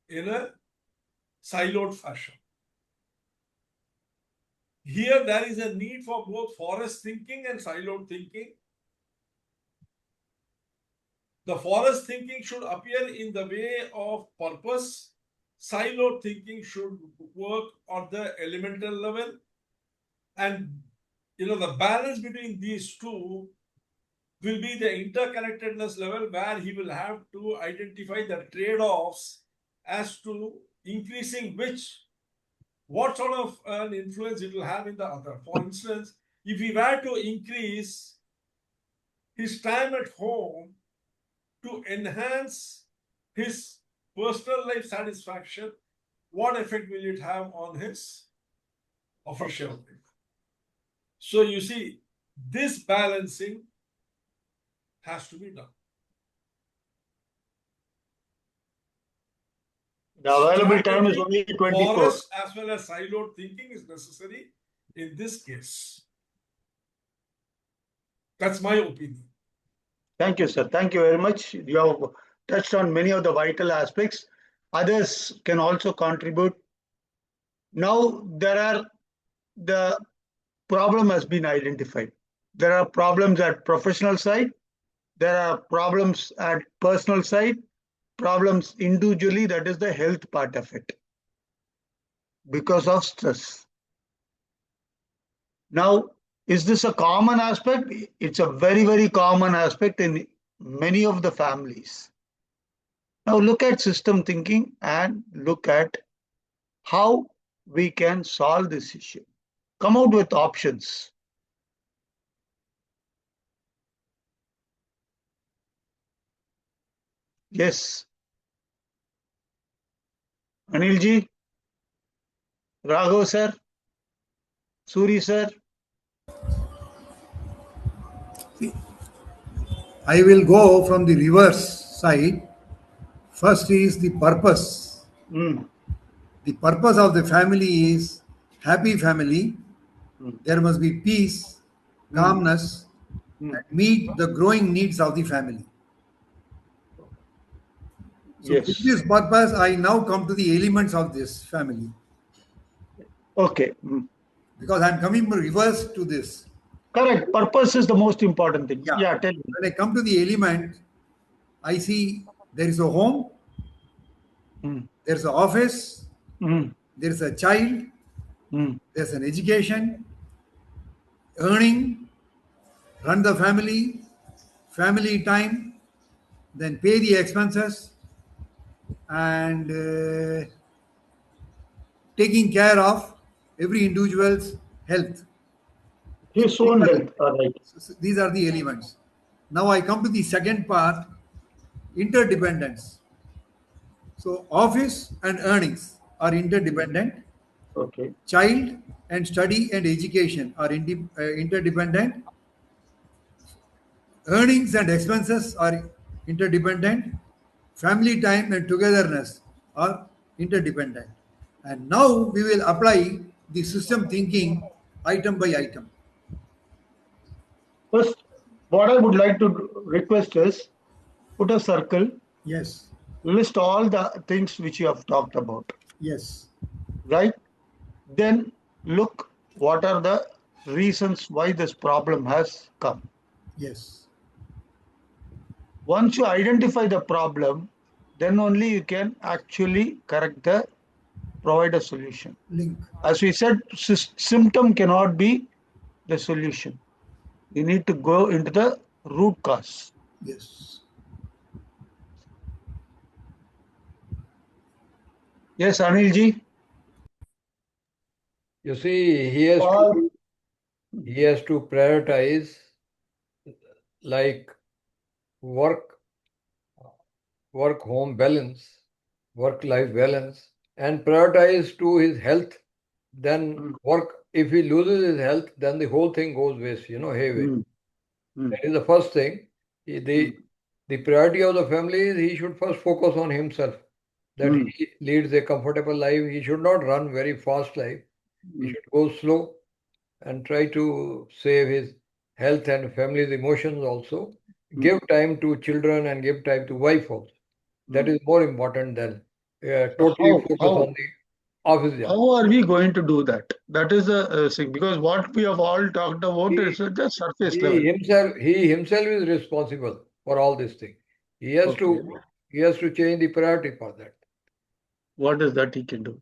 in a siloed fashion. Here, there is a need for both forest thinking and siloed thinking. The forest thinking should appear in the way of purpose. Siloed thinking should work on the elemental level. And, the balance between these two will be the interconnectedness level, where he will have to identify the trade-offs as to increasing what sort of an influence it will have in the other. For instance, if he were to increase his time at home to enhance his personal life satisfaction, what effect will it have on his official life? So you see, this balancing has to be done. The available time is only 24. Forest as well as siloed thinking is necessary in this case. That's my opinion. Thank you, sir. Thank you very much. You have touched on many of the vital aspects. Others can also contribute. Now the problem has been identified. There are problems at professional side. There are problems at personal side. Problems individually, that is the health part of it, because of stress. Now, is this a common aspect? It's a very, very common aspect in many of the families. Now look at system thinking and look at how we can solve this issue. Come out with options. Yes. Anil ji, Raghav sir, Suri sir. I will go from the reverse side. First is the purpose. The purpose of the family is happy family. There must be peace, calmness, and meet the growing needs of the family. So Yes. with this purpose, I now come to the elements of this family. Okay. Because I'm coming reverse to this. Correct. Purpose is the most important thing. Yeah. Yeah, tell me. When I come to the element, I see there is a home, there's an office, there's a child, there's an education, earning, run the family, family time, then pay the expenses, and taking care of every individual's health. His own health. All right. So these are the elements. Now I come to the second part, interdependence. So office and earnings are interdependent. Okay. Child and study and education are interdependent. Earnings and expenses are interdependent. Family time and togetherness are interdependent. And now we will apply the system thinking item by item. First, what I would like to request is put a circle. Yes. List all the things which you have talked about. Yes. Right? Then look what are the reasons why this problem has come. Yes. Once you identify the problem, then only you can actually provide a solution. Link. As we said, symptom cannot be the solution. You need to go into the root cause. Yes. Yes, Anil ji. You see, he has to prioritize like work-home balance, work-life balance, and prioritize to his health. Then work. If he loses his health, then the whole thing goes waste. Hayway. That is the first thing. The priority of the family is he should first focus on himself. That he leads a comfortable life. He should not run very fast life. He should go slow and try to save his health and family's emotions also. Give time to children and give time to wife also. That is more important than totally focus on the office job. How are we going to do that? That is the thing, because what we have all talked about is just surface level. He himself is responsible for all this thing. He has to change the priority for that. What is that he can do?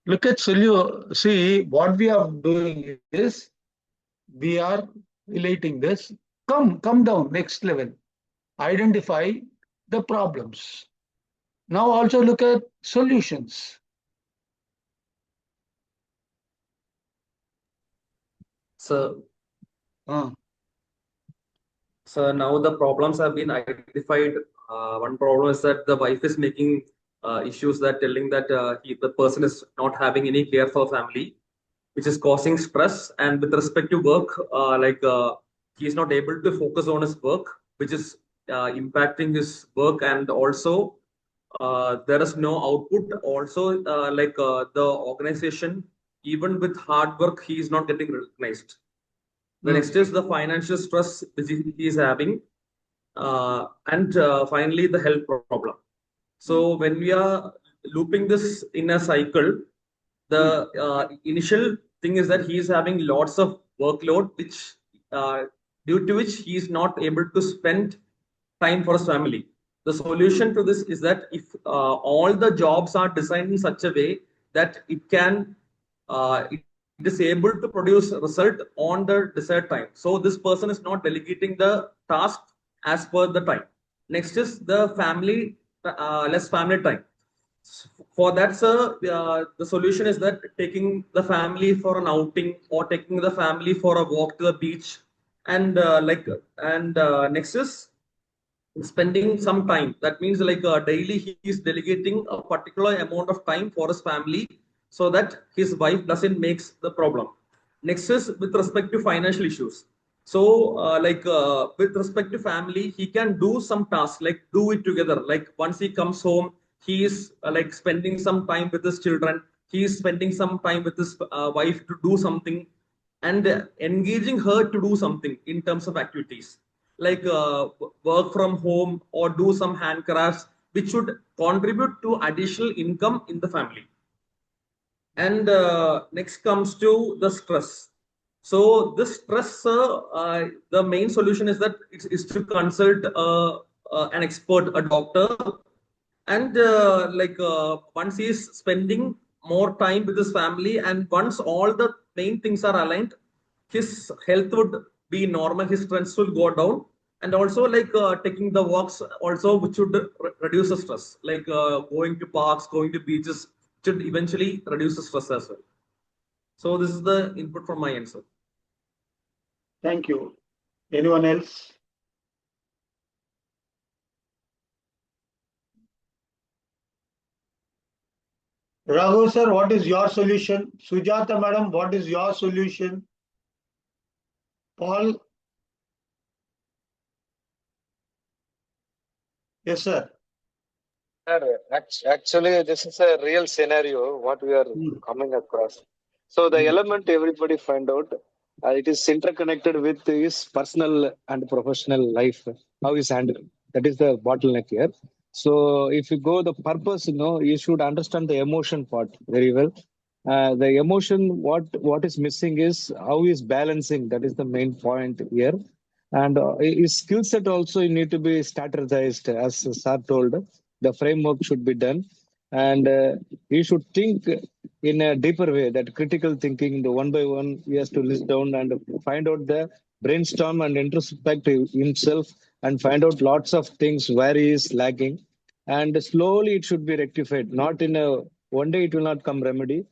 Look at see what we are doing is we are relating this. Come down next level. Identify the problems. Now also look at solutions. So now the problems have been identified. One problem is that the wife is making issues that telling that the person is not having any care for family, which is causing stress. And with respect to work, he is not able to focus on his work, which is impacting his work. And also there is no output. Also, the organization, even with hard work, he is not getting recognized. The next is the financial stress which he is having, and finally the health problem. So when we are looping this in a cycle, the initial thing is that he is having lots of workload, which due to which he is not able to spend time for his family. The solution to this is that if all the jobs are designed in such a way that it is able to produce a result on the desired time. So this person is not delegating the task as per the time. Next is the family, less family time. For that, sir, the solution is that taking the family for an outing or taking the family for a walk to the beach, and next is spending some time. That means daily he is delegating a particular amount of time for his family so that his wife doesn't makes the problem. Next is with respect to financial issues. So with respect to family, he can do some tasks, like do it together. Like once he comes home, he is spending some time with his children. He is spending some time with his wife to do something, and engaging her to do something in terms of activities like work from home or do some handcrafts, which should contribute to additional income in the family. And next comes to the stress. So this stress, the main solution is that is to consult an expert, a doctor, and once he is spending more time with his family, and once all the main things are aligned, his health would be normal, his stress will go down, and also taking the walks also, which would reduce the stress, going to parks, going to beaches, should eventually reduce the stress as well. So this is the input from my end, sir. Thank you. Anyone else? Raghu sir, what is your solution? Sujata madam, what is your solution? Paul? Yes, sir. Actually, this is a real scenario what we are coming across. So the element everybody find out, it is interconnected with his personal and professional life, how he's handled. That is the bottleneck here. So if you go the purpose, you should understand the emotion part very well. The emotion, what is missing is how he is balancing. That is the main point here. And his skill set also need to be standardized, as Sir told. The framework should be done, and he should think in a deeper way. That critical thinking, the one by one, he has to list down and find out the brainstorm and introspect himself and find out lots of things where he is lacking, and slowly it should be rectified. Not in a one day it will not come remedy.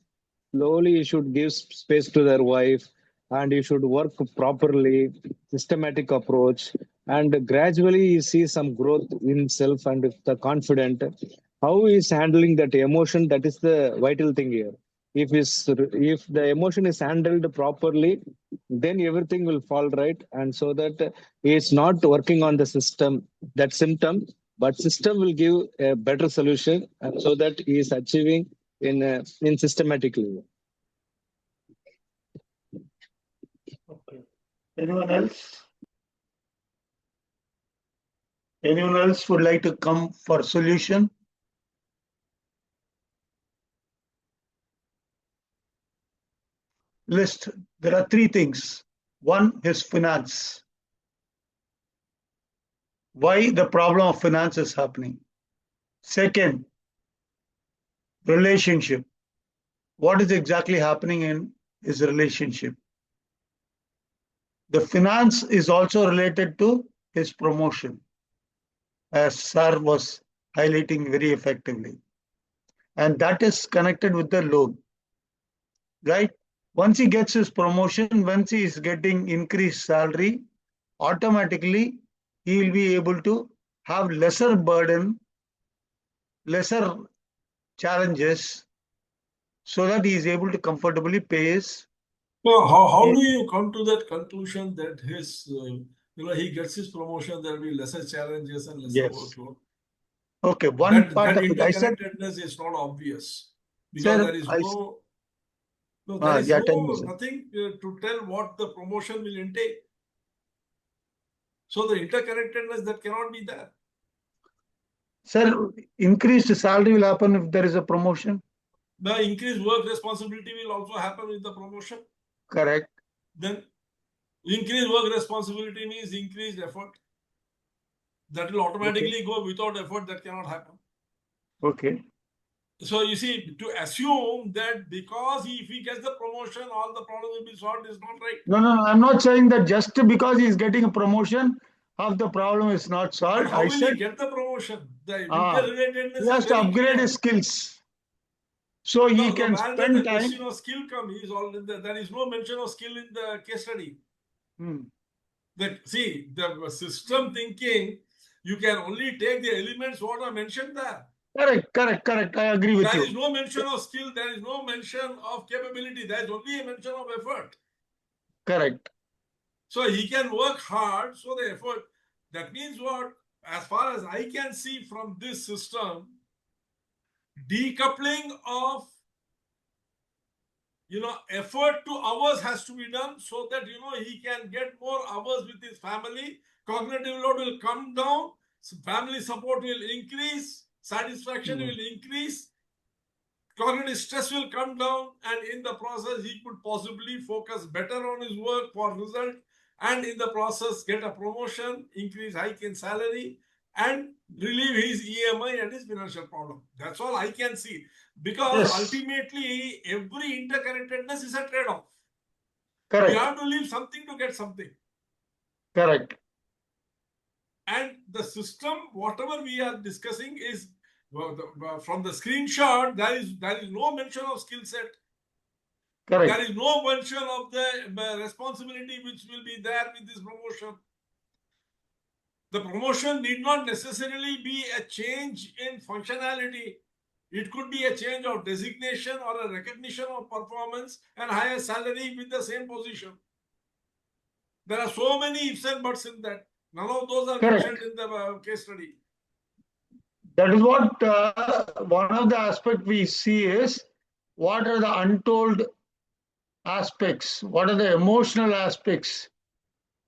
Slowly you should give space to their wife, and you should work properly, systematic approach, and gradually you see some growth in himself and the confident. How he is handling that emotion, that is the vital thing here. If the emotion is handled properly, then everything will fall right, and so that he is not working on the symptom, but system will give a better solution, and so that he is achieving in systematically. Okay. Anyone else? Anyone else would like to come for solution? List. There are three things. One is finance. Why the problem of finance is happening. Second, relationship. What is exactly happening in his relationship? The finance is also related to his promotion, as Sir was highlighting very effectively. And that is connected with the loan, right? Once he gets his promotion, once he is getting increased salary, automatically he will be able to have lesser burden, lesser challenges, so that he is able to comfortably pay his. So how do you come to that conclusion that he gets his promotion, there will be lesser challenges and lesser workload? Okay, one part that of it. I said interconnectedness is not obvious because sir, there is no No, there is yeah, tell me, sir. nothing to tell what the promotion will entail. So the interconnectedness that cannot be there. Sir, increased salary will happen if there is a promotion. The increased work responsibility will also happen with the promotion. Correct. Then increased work responsibility means increased effort. That will automatically go without effort. That cannot happen. Okay. So you see, to assume that because if he gets the promotion, all the problems will be solved is not right. No, I'm not saying that just because he is getting a promotion, half the problem is not But solved. how I will said he get the promotion? The Ah, interrelatedness he has is to very upgrade clear. his skills. So he No, can where does spend the time. question of skill come? Is all there is no mention of skill in the case study. See, the system thinking, you can only take the elements what are mentioned there. Correct. I agree with There you. is no mention of skill. There is no mention of capability. There is only a mention of effort. Correct. So he can work hard. So the effort. That means what? As far as I can see from this system, decoupling of effort to hours has to be done so that he can get more hours with his family. Cognitive load will come down. Family support will increase. Satisfaction will increase. Cognitive stress will come down, and in the process, he could possibly focus better on his work for result, and in the process, get a promotion, increase hike in salary, and relieve his EMI and his financial problem. That's all I can see. Because ultimately, every interconnectedness is a trade-off. Correct. You have to leave something to get something. Correct. And the system, whatever we are discussing, is from the screenshot. There is no mention of skill set. Correct. There is no mention of the responsibility which will be there with this promotion. The promotion need not necessarily be a change in functionality. It could be a change of designation or a recognition of performance and higher salary with the same position. There are so many ifs and buts in that. None of those are mentioned in the case study. That is what one of the aspects we see is what are the untold aspects, what are the emotional aspects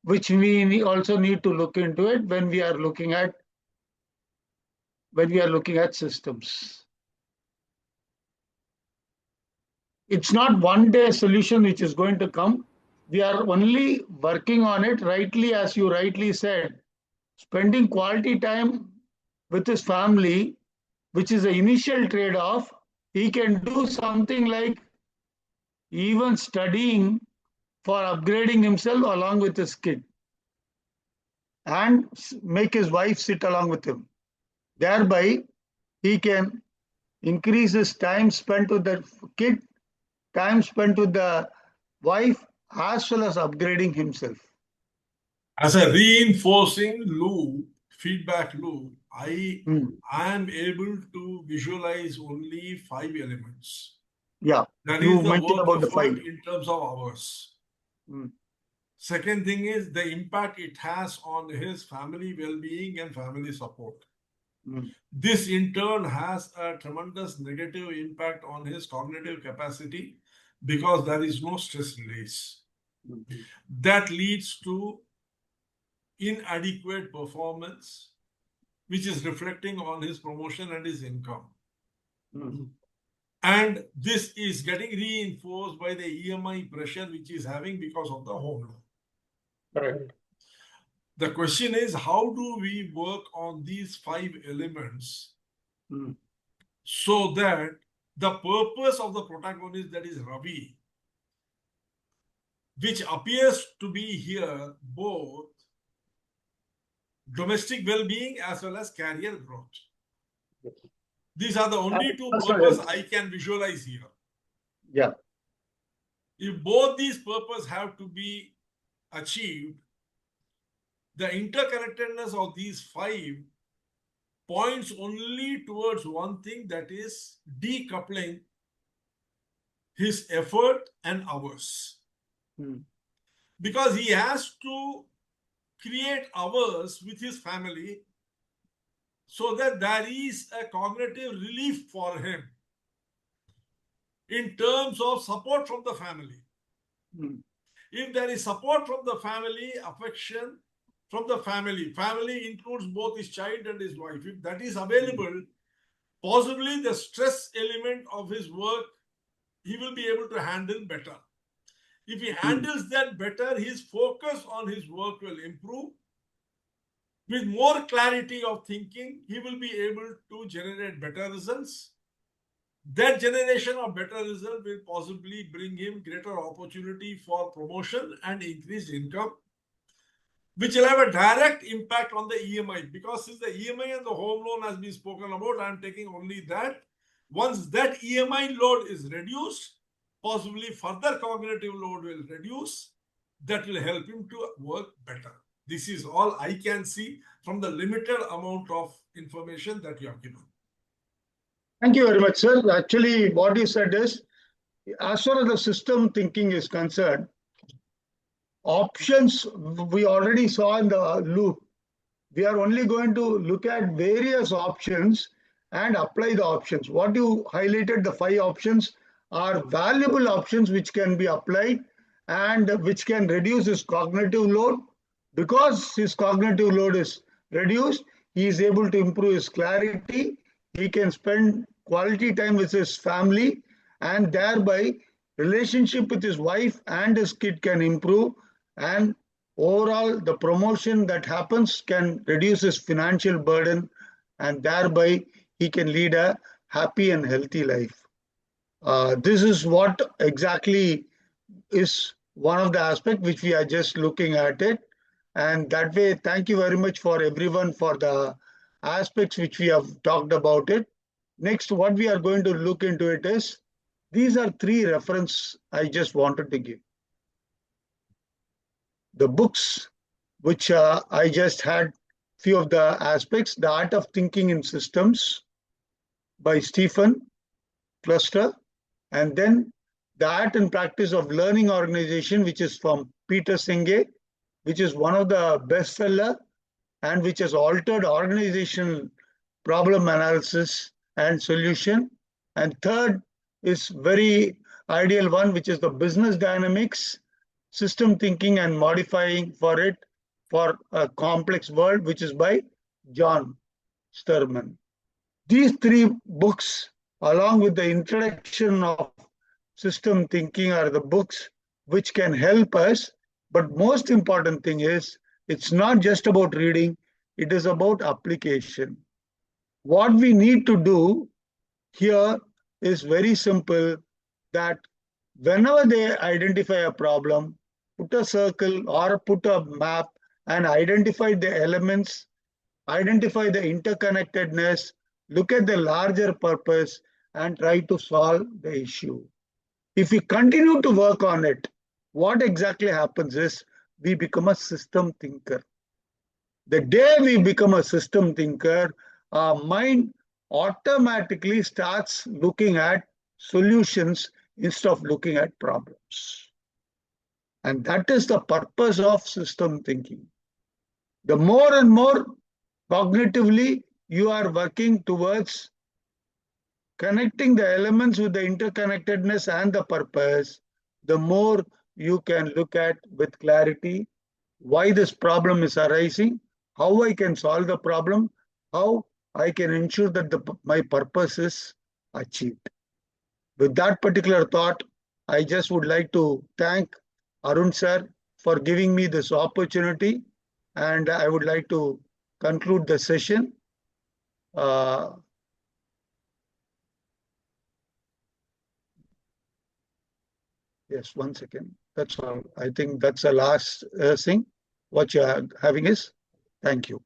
which we also need to look into it when we are looking at systems. It's not one day solution which is going to come. We are only working on it, rightly, as you rightly said, spending quality time with his family, which is the initial trade-off. He can do something like even studying for upgrading himself along with his kid and make his wife sit along with him. Thereby, he can increase his time spent with the kid, time spent with the wife, as well as upgrading himself. As a reinforcing loop, feedback loop, I am able to visualize only 5 elements. Yeah, that you is the mentioned work about the effort 5 in terms of hours. Second thing is the impact it has on his family well-being and family support. This in turn has a tremendous negative impact on his cognitive capacity because there is no stress release. That leads to inadequate performance, which is reflecting on his promotion and his income. And this is getting reinforced by the EMI pressure which is having because of the home loan. Correct. The question is, how do we work on these 5 elements so that the purpose of the protagonist, that is Ravi, which appears to be here both domestic well-being as well as career growth. These are the only 2 purposes I can visualize here. Yeah. If both these purposes have to be achieved, the interconnectedness of these 5 points only towards one thing, that is decoupling his effort and hours. Because he has to create hours with his family so that there is a cognitive relief for him. in terms of support from the family. If there is support from the family, affection from the family includes both his child and his wife. If that is available, possibly the stress element of his work, he will be able to handle better. If he handles that better, his focus on his work will improve. With more clarity of thinking, he will be able to generate better results. That generation of better result will possibly bring him greater opportunity for promotion and increased income, which will have a direct impact on the EMI. Because since the EMI and the home loan has been spoken about, I am taking only that. Once that EMI load is reduced, possibly further cognitive load will reduce. That will help him to work better. This is all I can see from the limited amount of information that you have given. Thank you very much, sir. Actually, what you said is, as far as the system thinking is concerned, options we already saw in the loop. We are only going to look at various options and apply the options. What you highlighted, the 5 options, are valuable options which can be applied and which can reduce his cognitive load. Because his cognitive load is reduced, he is able to improve his clarity. He can spend quality time with his family, and thereby relationship with his wife and his kid can improve, and overall the promotion that happens can reduce his financial burden, and thereby he can lead a happy and healthy life. This is what exactly is one of the aspects which we are just looking at it. And that way, thank you very much for everyone for the aspects which we have talked about it. Next, what we are going to look into it is, these are 3 references I just wanted to give. The books which I just had few of the aspects, The Art of Thinking in Systems by Stephen Cluster, and then The Art and Practice of Learning Organization, which is from Peter Senge, which is one of the bestseller and which has altered organizational problem analysis and solution. And third is very ideal one, which is the Business Dynamics, System Thinking and Modifying for it for a Complex World, which is by John Sterman. These 3 books, along with the introduction of system thinking, are the books which can help us. But most important thing is, it's not just about reading, it is about application. What we need to do here is very simple, that whenever they identify a problem, put a circle or put a map and identify the elements, identify the interconnectedness, look at the larger purpose and try to solve the issue. If we continue to work on it, what exactly happens is we become a system thinker. The day we become a system thinker, our mind automatically starts looking at solutions instead of looking at problems. And that is the purpose of system thinking. The more and more cognitively you are working towards connecting the elements with the interconnectedness and the purpose, the more you can look at with clarity why this problem is arising, how I can solve the problem, how I can ensure that my purpose is achieved. With that particular thought, I just would like to thank Arun sir for giving me this opportunity, and I would like to conclude the session. Yes, 1 second. That's all. I think that's the last thing. What you are having is, thank you.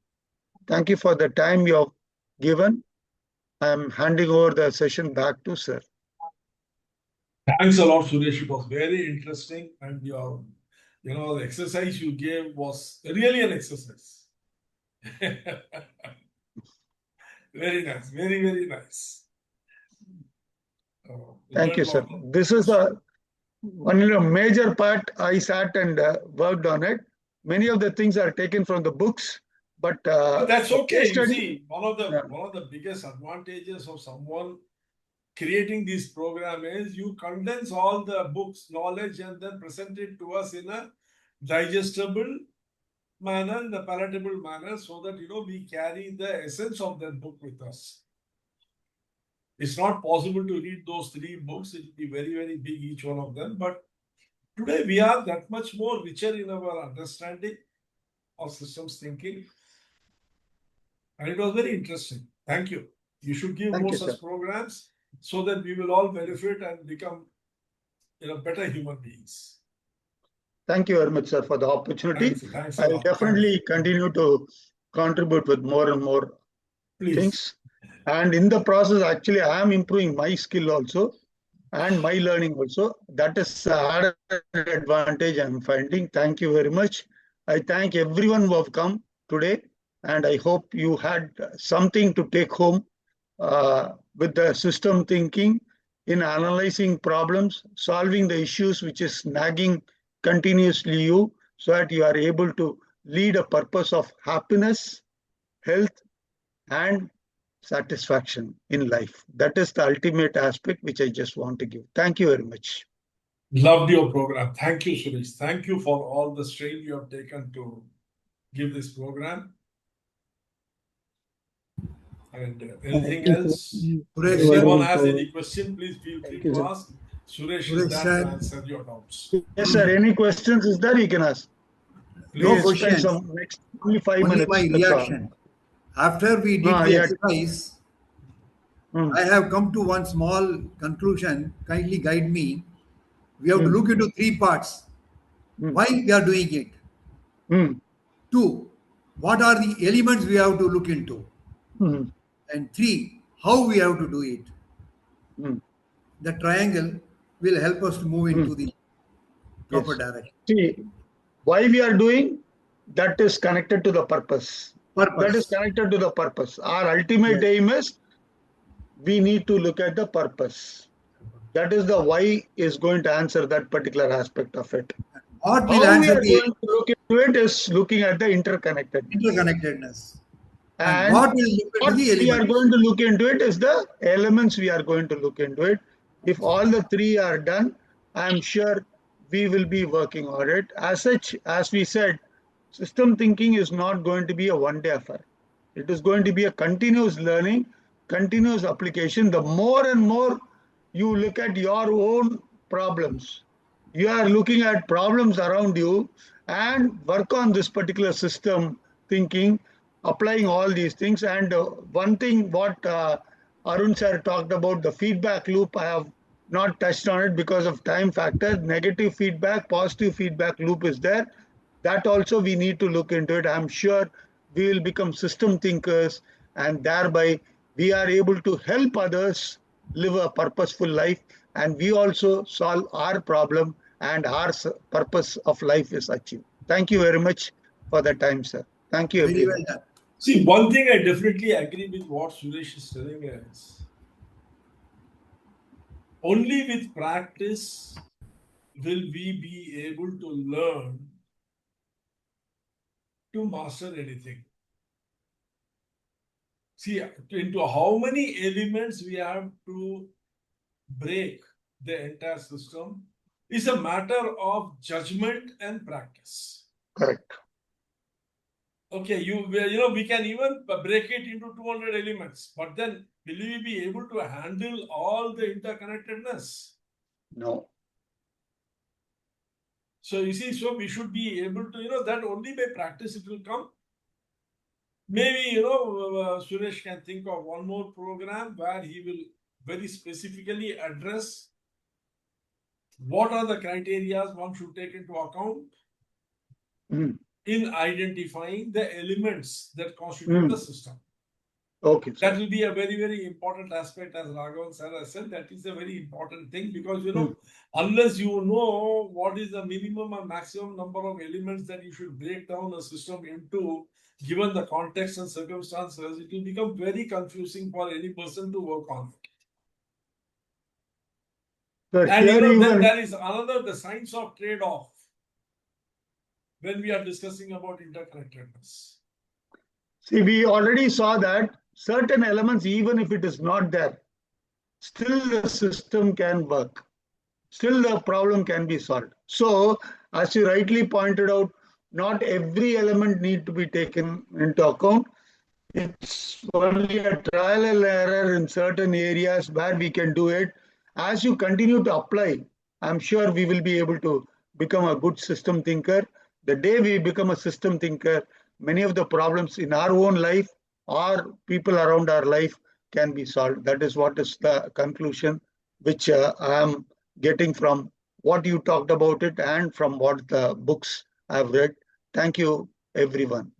Thank you for the time you have given. I'm handing over the session back to sir. Thanks a lot, Suresh. It was very interesting, and the exercise you gave was really an exercise. Very nice, very, very nice. Thank you, sir. This is one major part. I sat and worked on it. Many of the things are taken from the books, but that's okay. You see, one of the biggest advantages of someone creating this program is you condense all the books, knowledge, and then present it to us in a digestible manner, in a palatable manner, so that we carry the essence of that book with us. It's not possible to read those 3 books. It will be very, very big, each one of them. But today we are that much more richer in our understanding of systems thinking. And it was very interesting. Thank you. You should give more such programs so that we will all benefit and become better human beings. Thank you very much, sir, for the opportunity. Thanks I'll definitely continue to contribute with more and more things. And in the process, actually, I am improving my skill also and my learning also. That is an advantage I'm finding. Thank you very much. I thank everyone who have come today, and I hope you had something to take home with the system thinking in analyzing problems, solving the issues which is nagging continuously you, so that you are able to lead a purpose of happiness, health, and satisfaction in life. That is the ultimate aspect which I just want to give. Thank you very much. Loved your program. Thank you, Suresh. Thank you for all the strain you have taken to give this program. And anything else? If anyone has any question, please feel free to ask. Suresh is there to answer your doubts. Yes, sir. Any questions is there, you can ask. No questions. Only 5 minutes. My reaction. After we did the exercise, I have come to one small conclusion. Kindly guide me. We have to look into 3 parts. Why we are doing it? 2, what are the elements we have to look into? And 3, how we have to do it. The triangle will help us to move into the proper direction. See, why we are doing, that is connected to the purpose. That is connected to the purpose. Our ultimate aim is we need to look at the purpose. That is the why is going to answer that particular aspect of it. What will How answer we are going to look into it is looking at the interconnectedness. And what we are going to look into it is the elements we are going to look into it. If all the 3 are done, I am sure we will be working on it. As such, as we said, system thinking is not going to be a one-day affair. It is going to be a continuous learning, continuous application. The more and more you look at your own problems, you are looking at problems around you and work on this particular system thinking, applying all these things. And one thing what Arun sir talked about, the feedback loop, I have not touched on it because of time factor. Negative feedback, positive feedback loop is there. That also we need to look into it. I'm sure we will become system thinkers, and thereby we are able to help others live a purposeful life, and we also solve our problem, and our purpose of life is achieved. Thank you very much for the time, sir. Thank you. Very well done. See, one thing I definitely agree with what Suresh is telling us. Only with practice will we be able to learn to master anything. See, into how many elements we have to break the entire system is a matter of judgment and practice. Correct. Okay, we can even break it into 200 elements, but then will we be able to handle all the interconnectedness? No. So you see, so we should be able to, that only by practice it will come. Maybe, Suresh can think of one more program where he will very specifically address what are the criteria one should take into account in identifying the elements that constitute the system. Okay. Sir. That will be a very, very important aspect, as Raghavan sir has said. That is a very important thing because, unless you know what is the minimum and maximum number of elements that you should break down a system into, given the context and circumstances, it will become very confusing for any person to work on it. Sir, And then there is another, the science of trade-off, when we are discussing about interconnectedness. See, we already saw that certain elements, even if it is not there, still the system can work. Still the problem can be solved. So, as you rightly pointed out, not every element need to be taken into account. It's only a trial and error in certain areas where we can do it. As you continue to apply, I'm sure we will be able to become a good system thinker. The day we become a system thinker, many of the problems in our own life or people around our life can be solved. That is what is the conclusion which I am getting from what you talked about it and from what the books I've read. Thank you, everyone.